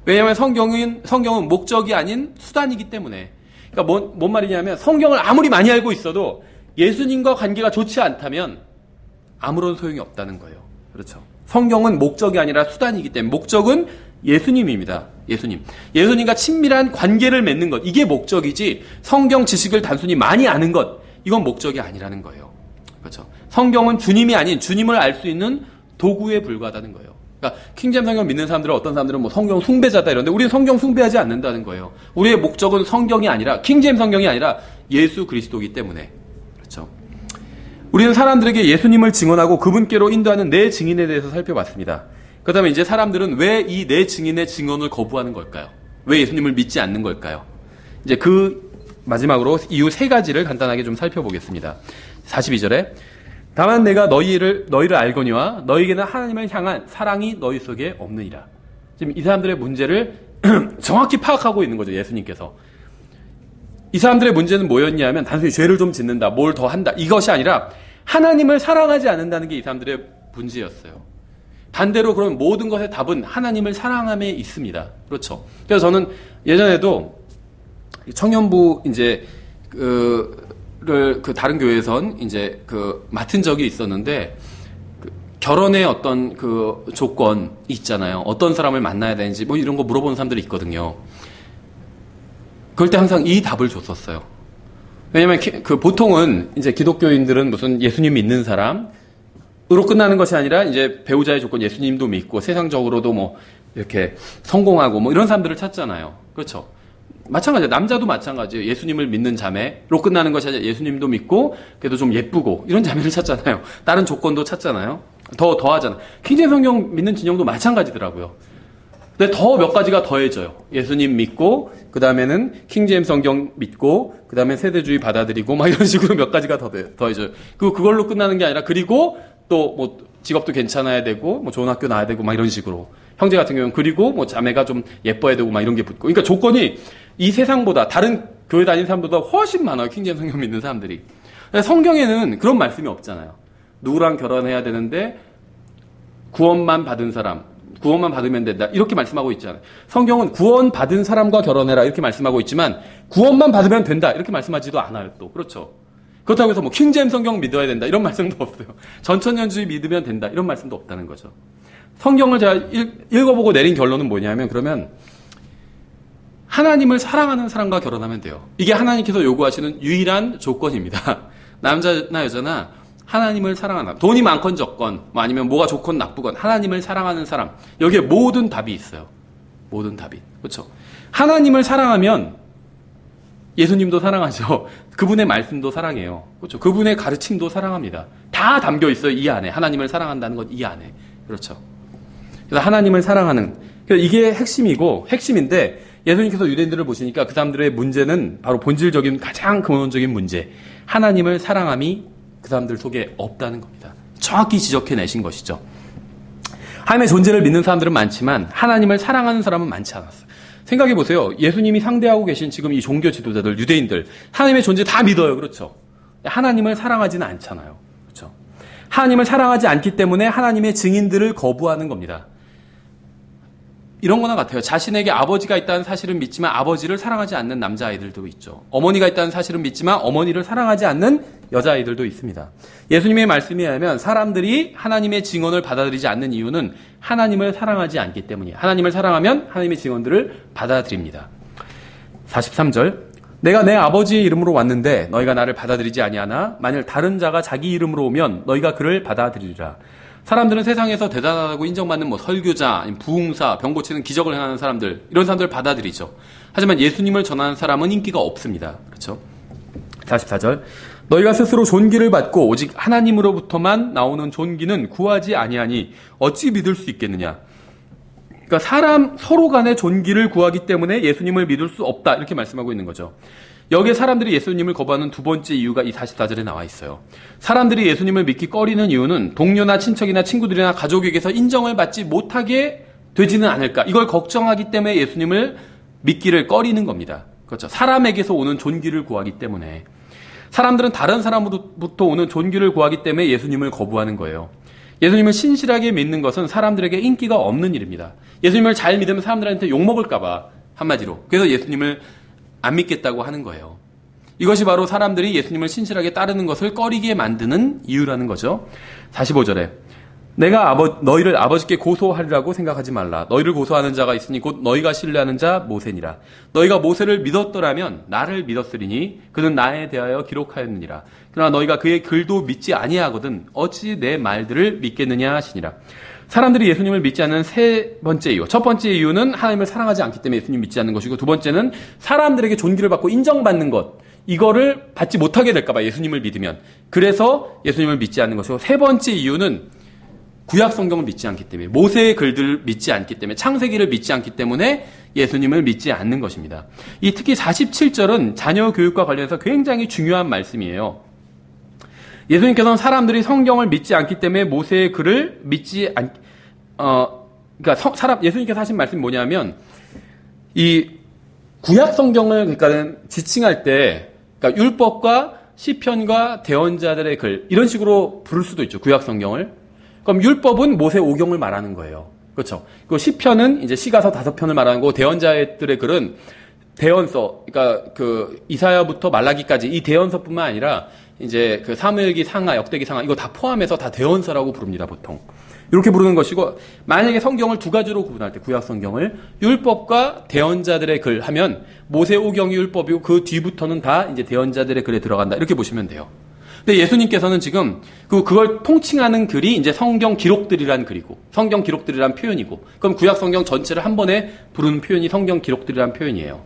왜냐하면 성경은 목적이 아닌 수단이기 때문에. 그러니까 뭔 말이냐면 성경을 아무리 많이 알고 있어도 예수님과 관계가 좋지 않다면 아무런 소용이 없다는 거예요. 그렇죠. 성경은 목적이 아니라 수단이기 때문에 목적은 예수님입니다. 예수님과 친밀한 관계를 맺는 것 이게 목적이지 성경 지식을 단순히 많이 아는 것 이건 목적이 아니라는 거예요. 그렇죠. 성경은 주님이 아닌 주님을 알 수 있는 도구에 불과하다는 거예요. 그러니까 킹제임 성경 믿는 사람들은 어떤 사람들은 뭐 성경 숭배자다 이런데 우리는 성경 숭배하지 않는다는 거예요. 우리의 목적은 성경이 아니라 킹제임 성경이 아니라 예수 그리스도이기 때문에. 그렇죠. 우리는 사람들에게 예수님을 증언하고 그분께로 인도하는 네 증인에 대해서 살펴봤습니다. 그렇다면 이제 사람들은 왜 이 네 증인의 증언을 거부하는 걸까요? 왜 예수님을 믿지 않는 걸까요? 이제 그 마지막으로 이유 세 가지를 간단하게 좀 살펴보겠습니다. 42절에 다만 내가 너희를 알거니와 너희에게는 하나님을 향한 사랑이 너희 속에 없느니라. 지금 이 사람들의 문제를 정확히 파악하고 있는 거죠. 예수님께서. 이 사람들의 문제는 뭐였냐면 단순히 죄를 좀 짓는다, 뭘 더 한다, 이것이 아니라 하나님을 사랑하지 않는다는 게 이 사람들의 문제였어요. 반대로 그러면 모든 것의 답은 하나님을 사랑함에 있습니다. 그렇죠. 그래서 저는 예전에도 청년부 이제 다른 교회에선 이제 맡은 적이 있었는데, 결혼의 어떤 조건 있잖아요. 어떤 사람을 만나야 되는지 뭐 이런 거 물어보는 사람들이 있거든요. 그럴 때 항상 이 답을 줬었어요. 왜냐면 보통은 이제 기독교인들은 무슨 예수님 믿는 사람으로 끝나는 것이 아니라 이제 배우자의 조건 예수님도 믿고 세상적으로도 뭐 이렇게 성공하고 뭐 이런 사람들을 찾잖아요. 그렇죠. 마찬가지예요. 남자도 마찬가지예요. 예수님을 믿는 자매로 끝나는 것이 아니라 예수님도 믿고 그래도 좀 예쁘고 이런 자매를 찾잖아요. 다른 조건도 찾잖아요. 더 하잖아. 킹제임스 성경 믿는 진영도 마찬가지더라고요. 근데 더 몇 가지가 더해져요. 예수님 믿고, 그 다음에는 킹제임스 성경 믿고, 그 다음에 세대주의 받아들이고, 막 이런 식으로 몇 가지가 더해져요. 그걸로 끝나는 게 아니라, 그리고 또 뭐 직업도 괜찮아야 되고, 뭐 좋은 학교 나와야 되고, 막 이런 식으로. 형제 같은 경우는 그리고 뭐 자매가 좀 예뻐야 되고, 막 이런 게 붙고. 그러니까 조건이 이 세상보다, 다른 교회 다니는 사람보다 훨씬 많아요. 킹제임스 성경 믿는 사람들이. 성경에는 그런 말씀이 없잖아요. 누구랑 결혼해야 되는데 구원만 받은 사람, 구원만 받으면 된다, 이렇게 말씀하고 있잖아요. 성경은 구원 받은 사람과 결혼해라 이렇게 말씀하고 있지만 구원만 받으면 된다 이렇게 말씀하지도 않아요. 또 그렇죠. 그렇다고 해서 뭐 킹제임스 성경 믿어야 된다 이런 말씀도 없어요. 전천년주의 믿으면 된다 이런 말씀도 없다는 거죠. 성경을 제가 읽어보고 내린 결론은 뭐냐면, 그러면 하나님을 사랑하는 사람과 결혼하면 돼요. 이게 하나님께서 요구하시는 유일한 조건입니다. 남자나 여자나 하나님을 사랑하는, 돈이 많건 적건, 뭐 아니면 뭐가 좋건 나쁘건 하나님을 사랑하는 사람, 여기에 모든 답이 있어요. 모든 답이. 그렇죠. 하나님을 사랑하면 예수님도 사랑하죠. 그분의 말씀도 사랑해요. 그렇죠. 그분의 가르침도 사랑합니다. 다 담겨 있어요. 이 안에. 하나님을 사랑한다는 것 이 안에. 그렇죠. 그래서 하나님을 사랑하는, 그래서 이게 핵심인데, 예수님께서 유대인들을 보시니까 그 사람들의 문제는 바로 본질적인 가장 근원적인 문제, 하나님을 사랑함이 그 사람들 속에 없다는 겁니다. 정확히 지적해내신 것이죠. 하나님의 존재를 믿는 사람들은 많지만 하나님을 사랑하는 사람은 많지 않았어요. 생각해보세요. 예수님이 상대하고 계신 지금 이 종교 지도자들, 유대인들, 하나님의 존재 다 믿어요. 그렇죠. 하나님을 사랑하지는 않잖아요. 그렇죠. 하나님을 사랑하지 않기 때문에 하나님의 증인들을 거부하는 겁니다. 이런 거나 같아요. 자신에게 아버지가 있다는 사실은 믿지만 아버지를 사랑하지 않는 남자아이들도 있죠. 어머니가 있다는 사실은 믿지만 어머니를 사랑하지 않는 여자아이들도 있습니다. 예수님의 말씀에 의하면 사람들이 하나님의 증언을 받아들이지 않는 이유는 하나님을 사랑하지 않기 때문이에요. 하나님을 사랑하면 하나님의 증언들을 받아들입니다. 43절, 내가 내 아버지의 이름으로 왔는데 너희가 나를 받아들이지 아니하나 만일 다른 자가 자기 이름으로 오면 너희가 그를 받아들이리라. 사람들은 세상에서 대단하다고 인정받는 뭐 설교자, 부흥사, 병 고치는 기적을 행하는 사람들, 이런 사람들을 받아들이죠. 하지만 예수님을 전하는 사람은 인기가 없습니다. 그렇죠? 44절, 너희가 스스로 존귀를 받고 오직 하나님으로부터만 나오는 존귀는 구하지 아니하니 어찌 믿을 수 있겠느냐. 그러니까 사람 서로 간의 존귀를 구하기 때문에 예수님을 믿을 수 없다 이렇게 말씀하고 있는 거죠. 여기에 사람들이 예수님을 거부하는 두 번째 이유가 이 44절에 나와 있어요. 사람들이 예수님을 믿기 꺼리는 이유는 동료나 친척이나 친구들이나 가족에게서 인정을 받지 못하게 되지는 않을까, 이걸 걱정하기 때문에 예수님을 믿기를 꺼리는 겁니다. 그렇죠. 사람에게서 오는 존귀를 구하기 때문에. 사람들은 다른 사람으로부터 오는 존귀를 구하기 때문에 예수님을 거부하는 거예요. 예수님을 신실하게 믿는 것은 사람들에게 인기가 없는 일입니다. 예수님을 잘 믿으면 사람들한테 욕먹을까 봐, 한마디로. 그래서 예수님을 안 믿겠다고 하는 거예요. 이것이 바로 사람들이 예수님을 신실하게 따르는 것을 꺼리게 만드는 이유라는 거죠. 45절에 내가 너희를 아버지께 고소하리라고 생각하지 말라. 너희를 고소하는 자가 있으니 곧 너희가 신뢰하는 자 모세니라. 너희가 모세를 믿었더라면 나를 믿었으리니 그는 나에 대하여 기록하였느니라. 그러나 너희가 그의 글도 믿지 아니하거든 어찌 내 말들을 믿겠느냐 하시니라. 사람들이 예수님을 믿지 않는 세 번째 이유. 첫 번째 이유는 하나님을 사랑하지 않기 때문에 예수님 믿지 않는 것이고, 두 번째는 사람들에게 존귀를 받고 인정받는 것, 이거를 받지 못하게 될까 봐 예수님을 믿으면. 그래서 예수님을 믿지 않는 것이고, 세 번째 이유는 구약 성경을 믿지 않기 때문에, 모세의 글들을 믿지 않기 때문에, 창세기를 믿지 않기 때문에 예수님을 믿지 않는 것입니다. 이 특히 47절은 자녀 교육과 관련해서 굉장히 중요한 말씀이에요. 예수님께서는 사람들이 성경을 믿지 않기 때문에 모세의 글을 그러니까 예수님께서 하신 말씀이 뭐냐면, 이 구약 성경을 그러니까 지칭할 때, 그러니까 율법과 시편과 대언자들의 글, 이런 식으로 부를 수도 있죠. 구약 성경을. 그럼 율법은 모세 오경을 말하는 거예요. 그렇죠. 그 시편은 이제 시가서 5편을 말하는 거고, 대언자들의 글은 대언서, 그러니까 그 이사야부터 말라기까지 이 대언서뿐만 아니라 이제 그 사무엘기 상하, 역대기 상하 이거 다 포함해서 다 대언서라고 부릅니다, 보통. 이렇게 부르는 것이고, 만약에 성경을 두 가지로 구분할 때 구약 성경을 율법과 대언자들의 글 하면 모세 오경이 율법이고 그 뒤부터는 다 이제 대언자들의 글에 들어간다. 이렇게 보시면 돼요. 근데 예수님께서는 지금 그걸 통칭하는 글이 이제 성경 기록들이란 글이고, 성경 기록들이란 표현이고, 그럼 구약 성경 전체를 한 번에 부르는 표현이 성경 기록들이란 표현이에요.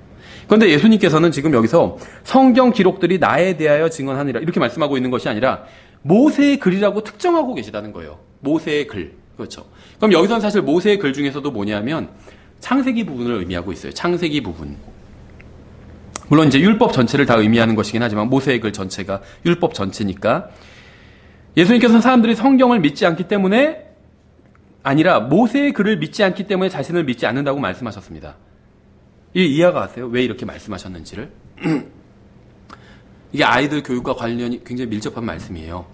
그런데 예수님께서는 지금 여기서 성경 기록들이 나에 대하여 증언하니라 이렇게 말씀하고 있는 것이 아니라 모세의 글이라고 특정하고 계시다는 거예요. 모세의 글. 그렇죠. 그럼 여기서는 사실 모세의 글 중에서도 뭐냐면 창세기 부분을 의미하고 있어요. 창세기 부분. 물론 이제 율법 전체를 다 의미하는 것이긴 하지만 모세의 글 전체가 율법 전체니까, 예수님께서는 사람들이 성경을 믿지 않기 때문에 아니라 모세의 글을 믿지 않기 때문에 자신을 믿지 않는다고 말씀하셨습니다. 이해가 가세요? 왜 이렇게 말씀하셨는지를? 이게 아이들 교육과 관련이 굉장히 밀접한 말씀이에요.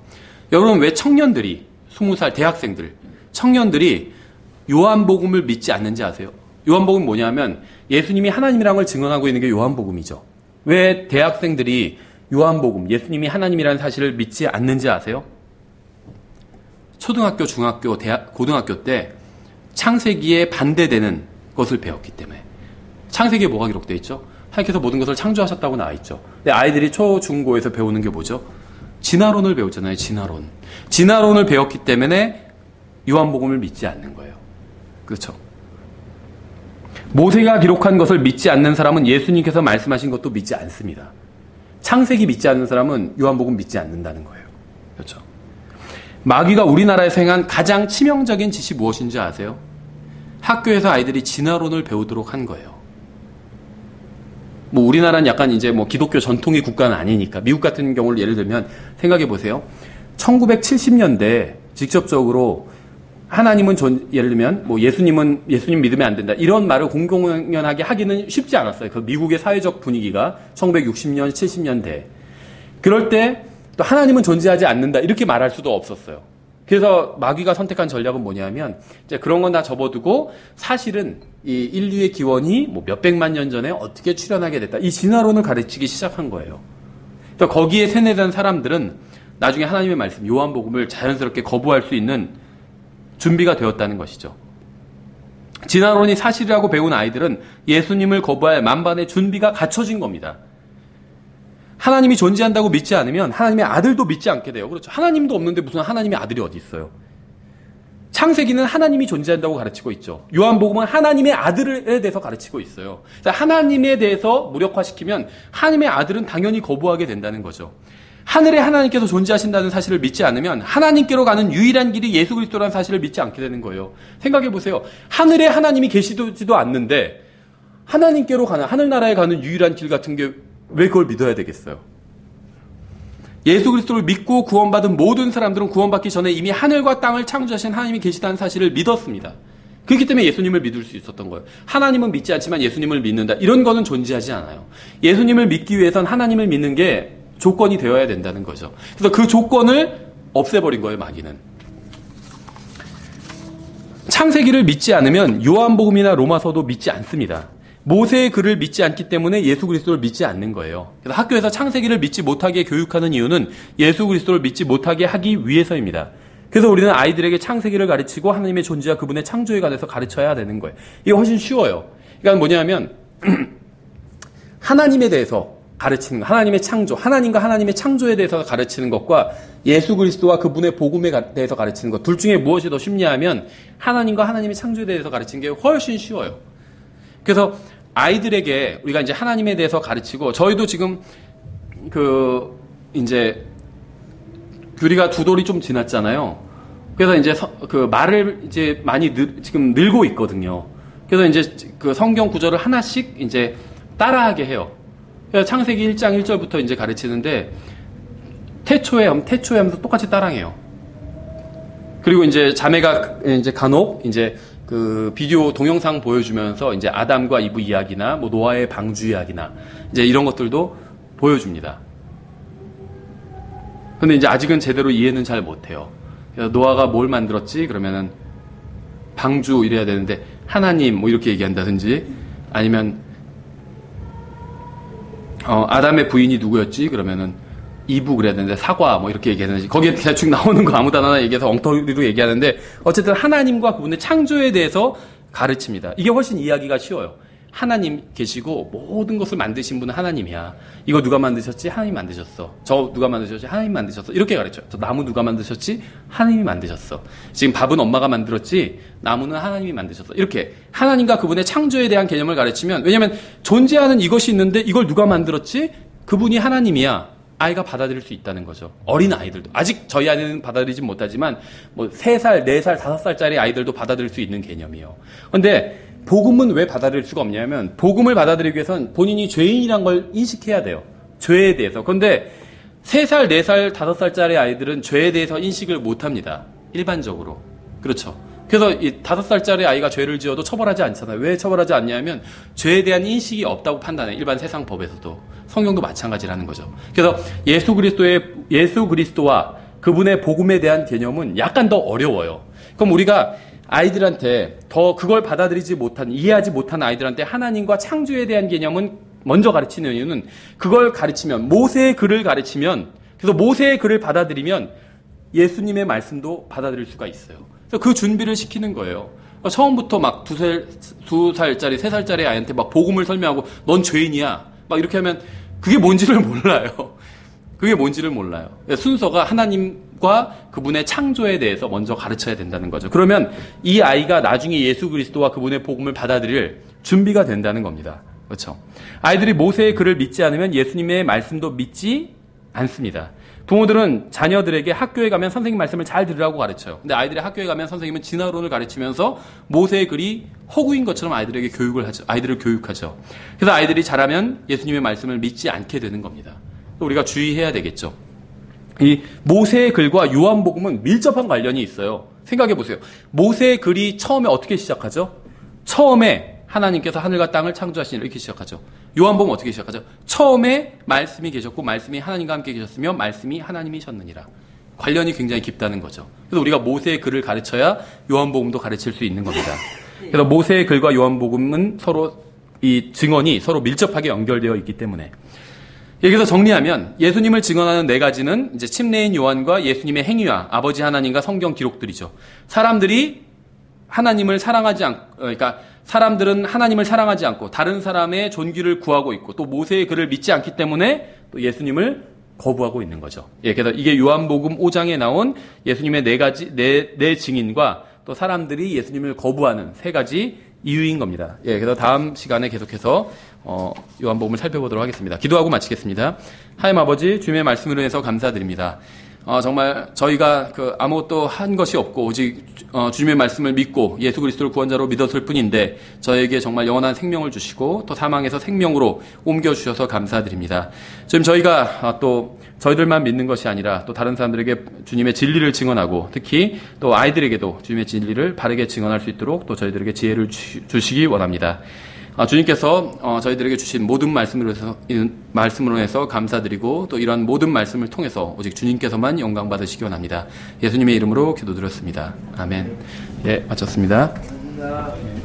여러분, 왜 청년들이 20살 대학생들, 청년들이 요한복음을 믿지 않는지 아세요? 요한복음은 뭐냐면 예수님이 하나님이라는 걸 증언하고 있는 게 요한복음이죠. 왜 대학생들이 요한복음, 예수님이 하나님이라는 사실을 믿지 않는지 아세요? 초등학교, 중학교, 대학, 고등학교 때 창세기에 반대되는 것을 배웠기 때문에. 창세기에 뭐가 기록되어 있죠? 하나님께서 모든 것을 창조하셨다고 나와 있죠. 근데 아이들이 초, 중, 고에서 배우는 게 뭐죠? 진화론을 배웠잖아요. 진화론. 진화론을 배웠기 때문에 요한복음을 믿지 않는 거예요. 그렇죠? 모세가 기록한 것을 믿지 않는 사람은 예수님께서 말씀하신 것도 믿지 않습니다. 창세기 믿지 않는 사람은 요한복음 믿지 않는다는 거예요. 그렇죠? 마귀가 우리나라에서 행한 가장 치명적인 짓이 무엇인지 아세요? 학교에서 아이들이 진화론을 배우도록 한 거예요. 뭐 우리나라는 약간 이제 뭐 기독교 전통의 국가는 아니니까, 미국 같은 경우를 예를 들면 생각해 보세요. 1970년대 직접적으로 하나님은 예를 들면 뭐 예수님 믿으면 안 된다 이런 말을 공공연하게 하기는 쉽지 않았어요. 그 미국의 사회적 분위기가 1960년, 70년대. 그럴 때 또 하나님은 존재하지 않는다 이렇게 말할 수도 없었어요. 그래서 마귀가 선택한 전략은 뭐냐면 이제 그런 건 다 접어두고 사실은 이 인류의 기원이 뭐 몇백만 년 전에 어떻게 출현하게 됐다. 이 진화론을 가르치기 시작한 거예요. 그래서 거기에 세뇌된 사람들은 나중에 하나님의 말씀, 요한복음을 자연스럽게 거부할 수 있는 준비가 되었다는 것이죠. 진화론이 사실이라고 배운 아이들은 예수님을 거부할 만반의 준비가 갖춰진 겁니다. 하나님이 존재한다고 믿지 않으면 하나님의 아들도 믿지 않게 돼요. 그렇죠. 하나님도 없는데 무슨 하나님의 아들이 어디 있어요. 창세기는 하나님이 존재한다고 가르치고 있죠. 요한복음은 하나님의 아들에 대해서 가르치고 있어요. 하나님에 대해서 무력화시키면 하나님의 아들은 당연히 거부하게 된다는 거죠. 하늘에 하나님께서 존재하신다는 사실을 믿지 않으면 하나님께로 가는 유일한 길이 예수 그리스도라는 사실을 믿지 않게 되는 거예요. 생각해 보세요. 하늘에 하나님이 계시지도 않는데 하나님께로 가는, 하늘나라에 가는 유일한 길 같은 게 왜 그걸 믿어야 되겠어요? 예수 그리스도를 믿고 구원받은 모든 사람들은 구원받기 전에 이미 하늘과 땅을 창조하신 하나님이 계시다는 사실을 믿었습니다. 그렇기 때문에 예수님을 믿을 수 있었던 거예요. 하나님은 믿지 않지만 예수님을 믿는다. 이런 거는 존재하지 않아요. 예수님을 믿기 위해선 하나님을 믿는 게 조건이 되어야 된다는 거죠. 그래서 그 조건을 없애버린 거예요, 마귀는. 창세기를 믿지 않으면 요한복음이나 로마서도 믿지 않습니다. 모세의 글을 믿지 않기 때문에 예수 그리스도를 믿지 않는 거예요. 그래서 학교에서 창세기를 믿지 못하게 교육하는 이유는 예수 그리스도를 믿지 못하게 하기 위해서입니다. 그래서 우리는 아이들에게 창세기를 가르치고 하나님의 존재와 그분의 창조에 관해서 가르쳐야 되는 거예요. 이게 훨씬 쉬워요. 그러니까 뭐냐면 하나님에 대해서 가르치는 것, 하나님의 창조, 하나님과 하나님의 창조에 대해서 가르치는 것과 예수 그리스도와 그분의 복음에 대해서 가르치는 것, 둘 중에 무엇이 더 쉽냐 하면 하나님과 하나님의 창조에 대해서 가르치는 게 훨씬 쉬워요. 그래서 아이들에게 우리가 이제 하나님에 대해서 가르치고, 저희도 지금 이제 규리가 2돌이 좀 지났잖아요. 그래서 이제 말을 이제 많이 지금 늘고 있거든요. 그래서 이제 그 성경 구절을 하나씩 이제 따라하게 해요. 그래서 창세기 1장 1절부터 이제 가르치는데 태초에 하면서 똑같이 따라해요. 그리고 이제 자매가 이제 간혹 이제 그 비디오 동영상 보여주면서 이제 아담과 이브 이야기나 뭐 노아의 방주 이야기나 이제 이런 것들도 보여줍니다. 근데 이제 아직은 제대로 이해는 잘 못해요. 그래서 노아가 뭘 만들었지? 그러면은 방주 이래야 되는데 하나님 뭐 이렇게 얘기한다든지 아니면 아담의 부인이 누구였지? 그러면은 이브 그래야 되는데 사과 뭐 이렇게 얘기하는지 거기에 대충 나오는 거 아무 단어나 얘기해서 엉터리로 얘기하는데 어쨌든 하나님과 그분의 창조에 대해서 가르칩니다. 이게 훨씬 이해하기가 쉬워요. 하나님 계시고 모든 것을 만드신 분은 하나님이야. 이거 누가 만드셨지? 하나님 만드셨어. 저 누가 만드셨지? 하나님 만드셨어. 이렇게 가르쳐요. 저 나무 누가 만드셨지? 하나님이 만드셨어. 지금 밥은 엄마가 만들었지? 나무는 하나님이 만드셨어. 이렇게 하나님과 그분의 창조에 대한 개념을 가르치면, 왜냐하면 존재하는 이것이 있는데 이걸 누가 만들었지? 그분이 하나님이야. 아이가 받아들일 수 있다는 거죠. 어린 아이들도. 아직 저희 아이는 받아들이지 못하지만 뭐 3살, 4살, 5살짜리 아이들도 받아들일 수 있는 개념이에요. 그런데 복음은 왜 받아들일 수가 없냐면 복음을 받아들이기 위해서는 본인이 죄인이란 걸 인식해야 돼요. 죄에 대해서. 그런데 3살, 4살, 5살짜리 아이들은 죄에 대해서 인식을 못합니다. 일반적으로. 그렇죠. 그래서 이 5살짜리 아이가 죄를 지어도 처벌하지 않잖아요. 왜 처벌하지 않냐면 죄에 대한 인식이 없다고 판단해요. 일반 세상 법에서도. 성경도 마찬가지라는 거죠. 그래서 예수 그리스도와 그분의 복음에 대한 개념은 약간 더 어려워요. 그럼 우리가 아이들한테 더 그걸 받아들이지 못한, 이해하지 못한 아이들한테 하나님과 창조에 대한 개념은 먼저 가르치는 이유는 그걸 가르치면, 모세의 글을 가르치면, 그래서 모세의 글을 받아들이면 예수님의 말씀도 받아들일 수가 있어요. 그래서 그 준비를 시키는 거예요. 처음부터 막 2살짜리, 3살짜리 아이한테 막 복음을 설명하고 넌 죄인이야. 막 이렇게 하면 그게 뭔지를 몰라요. 그게 뭔지를 몰라요. 순서가 하나님과 그분의 창조에 대해서 먼저 가르쳐야 된다는 거죠. 그러면 이 아이가 나중에 예수 그리스도와 그분의 복음을 받아들일 준비가 된다는 겁니다. 그렇죠? 아이들이 모세의 글을 믿지 않으면 예수님의 말씀도 믿지 않습니다. 부모들은 자녀들에게 학교에 가면 선생님 말씀을 잘 들으라고 가르쳐요. 근데 아이들이 학교에 가면 선생님은 진화론을 가르치면서 모세의 글이 허구인 것처럼 아이들에게 아이들을 교육하죠. 그래서 아이들이 자라면 예수님의 말씀을 믿지 않게 되는 겁니다. 우리가 주의해야 되겠죠. 이 모세의 글과 요한복음은 밀접한 관련이 있어요. 생각해 보세요. 모세의 글이 처음에 어떻게 시작하죠? 처음에 하나님께서 하늘과 땅을 창조하시니 이렇게 시작하죠. 요한복음은 어떻게 시작하죠? 처음에 말씀이 계셨고 말씀이 하나님과 함께 계셨으며 말씀이 하나님이셨느니라. 관련이 굉장히 깊다는 거죠. 그래서 우리가 모세의 글을 가르쳐야 요한복음도 가르칠 수 있는 겁니다. 그래서 모세의 글과 요한복음은 서로 이 증언이 서로 밀접하게 연결되어 있기 때문에, 여기서 정리하면 예수님을 증언하는 4가지는 이제 침례인 요한과 예수님의 행위와 아버지 하나님과 성경 기록들이죠. 사람들은 하나님을 사랑하지 않고 다른 사람의 존귀를 구하고 있고 또 모세의 글을 믿지 않기 때문에 또 예수님을 거부하고 있는 거죠. 예, 그래서 이게 요한복음 5장에 나온 예수님의 4 증인과 또 사람들이 예수님을 거부하는 3가지 이유인 겁니다. 예, 그래서 다음 시간에 계속해서 요한복음을 살펴보도록 하겠습니다. 기도하고 마치겠습니다. 하나님 아버지, 주님의 말씀으로 인해서 감사드립니다. 정말 저희가 아무것도 한 것이 없고 오직 주님의 말씀을 믿고 예수 그리스도를 구원자로 믿었을 뿐인데 저에게 정말 영원한 생명을 주시고 또 사망에서 생명으로 옮겨주셔서 감사드립니다. 지금 저희가 또 저희들만 믿는 것이 아니라 또 다른 사람들에게 주님의 진리를 증언하고 특히 또 아이들에게도 주님의 진리를 바르게 증언할 수 있도록 또 저희들에게 지혜를 주시기 원합니다. 주님께서 저희들에게 주신 모든 말씀으로 해서 감사드리고 또 이러한 모든 말씀을 통해서 오직 주님께서만 영광 받으시기 원합니다. 예수님의 이름으로 기도드렸습니다. 아멘. 예, 마쳤습니다. 감사합니다.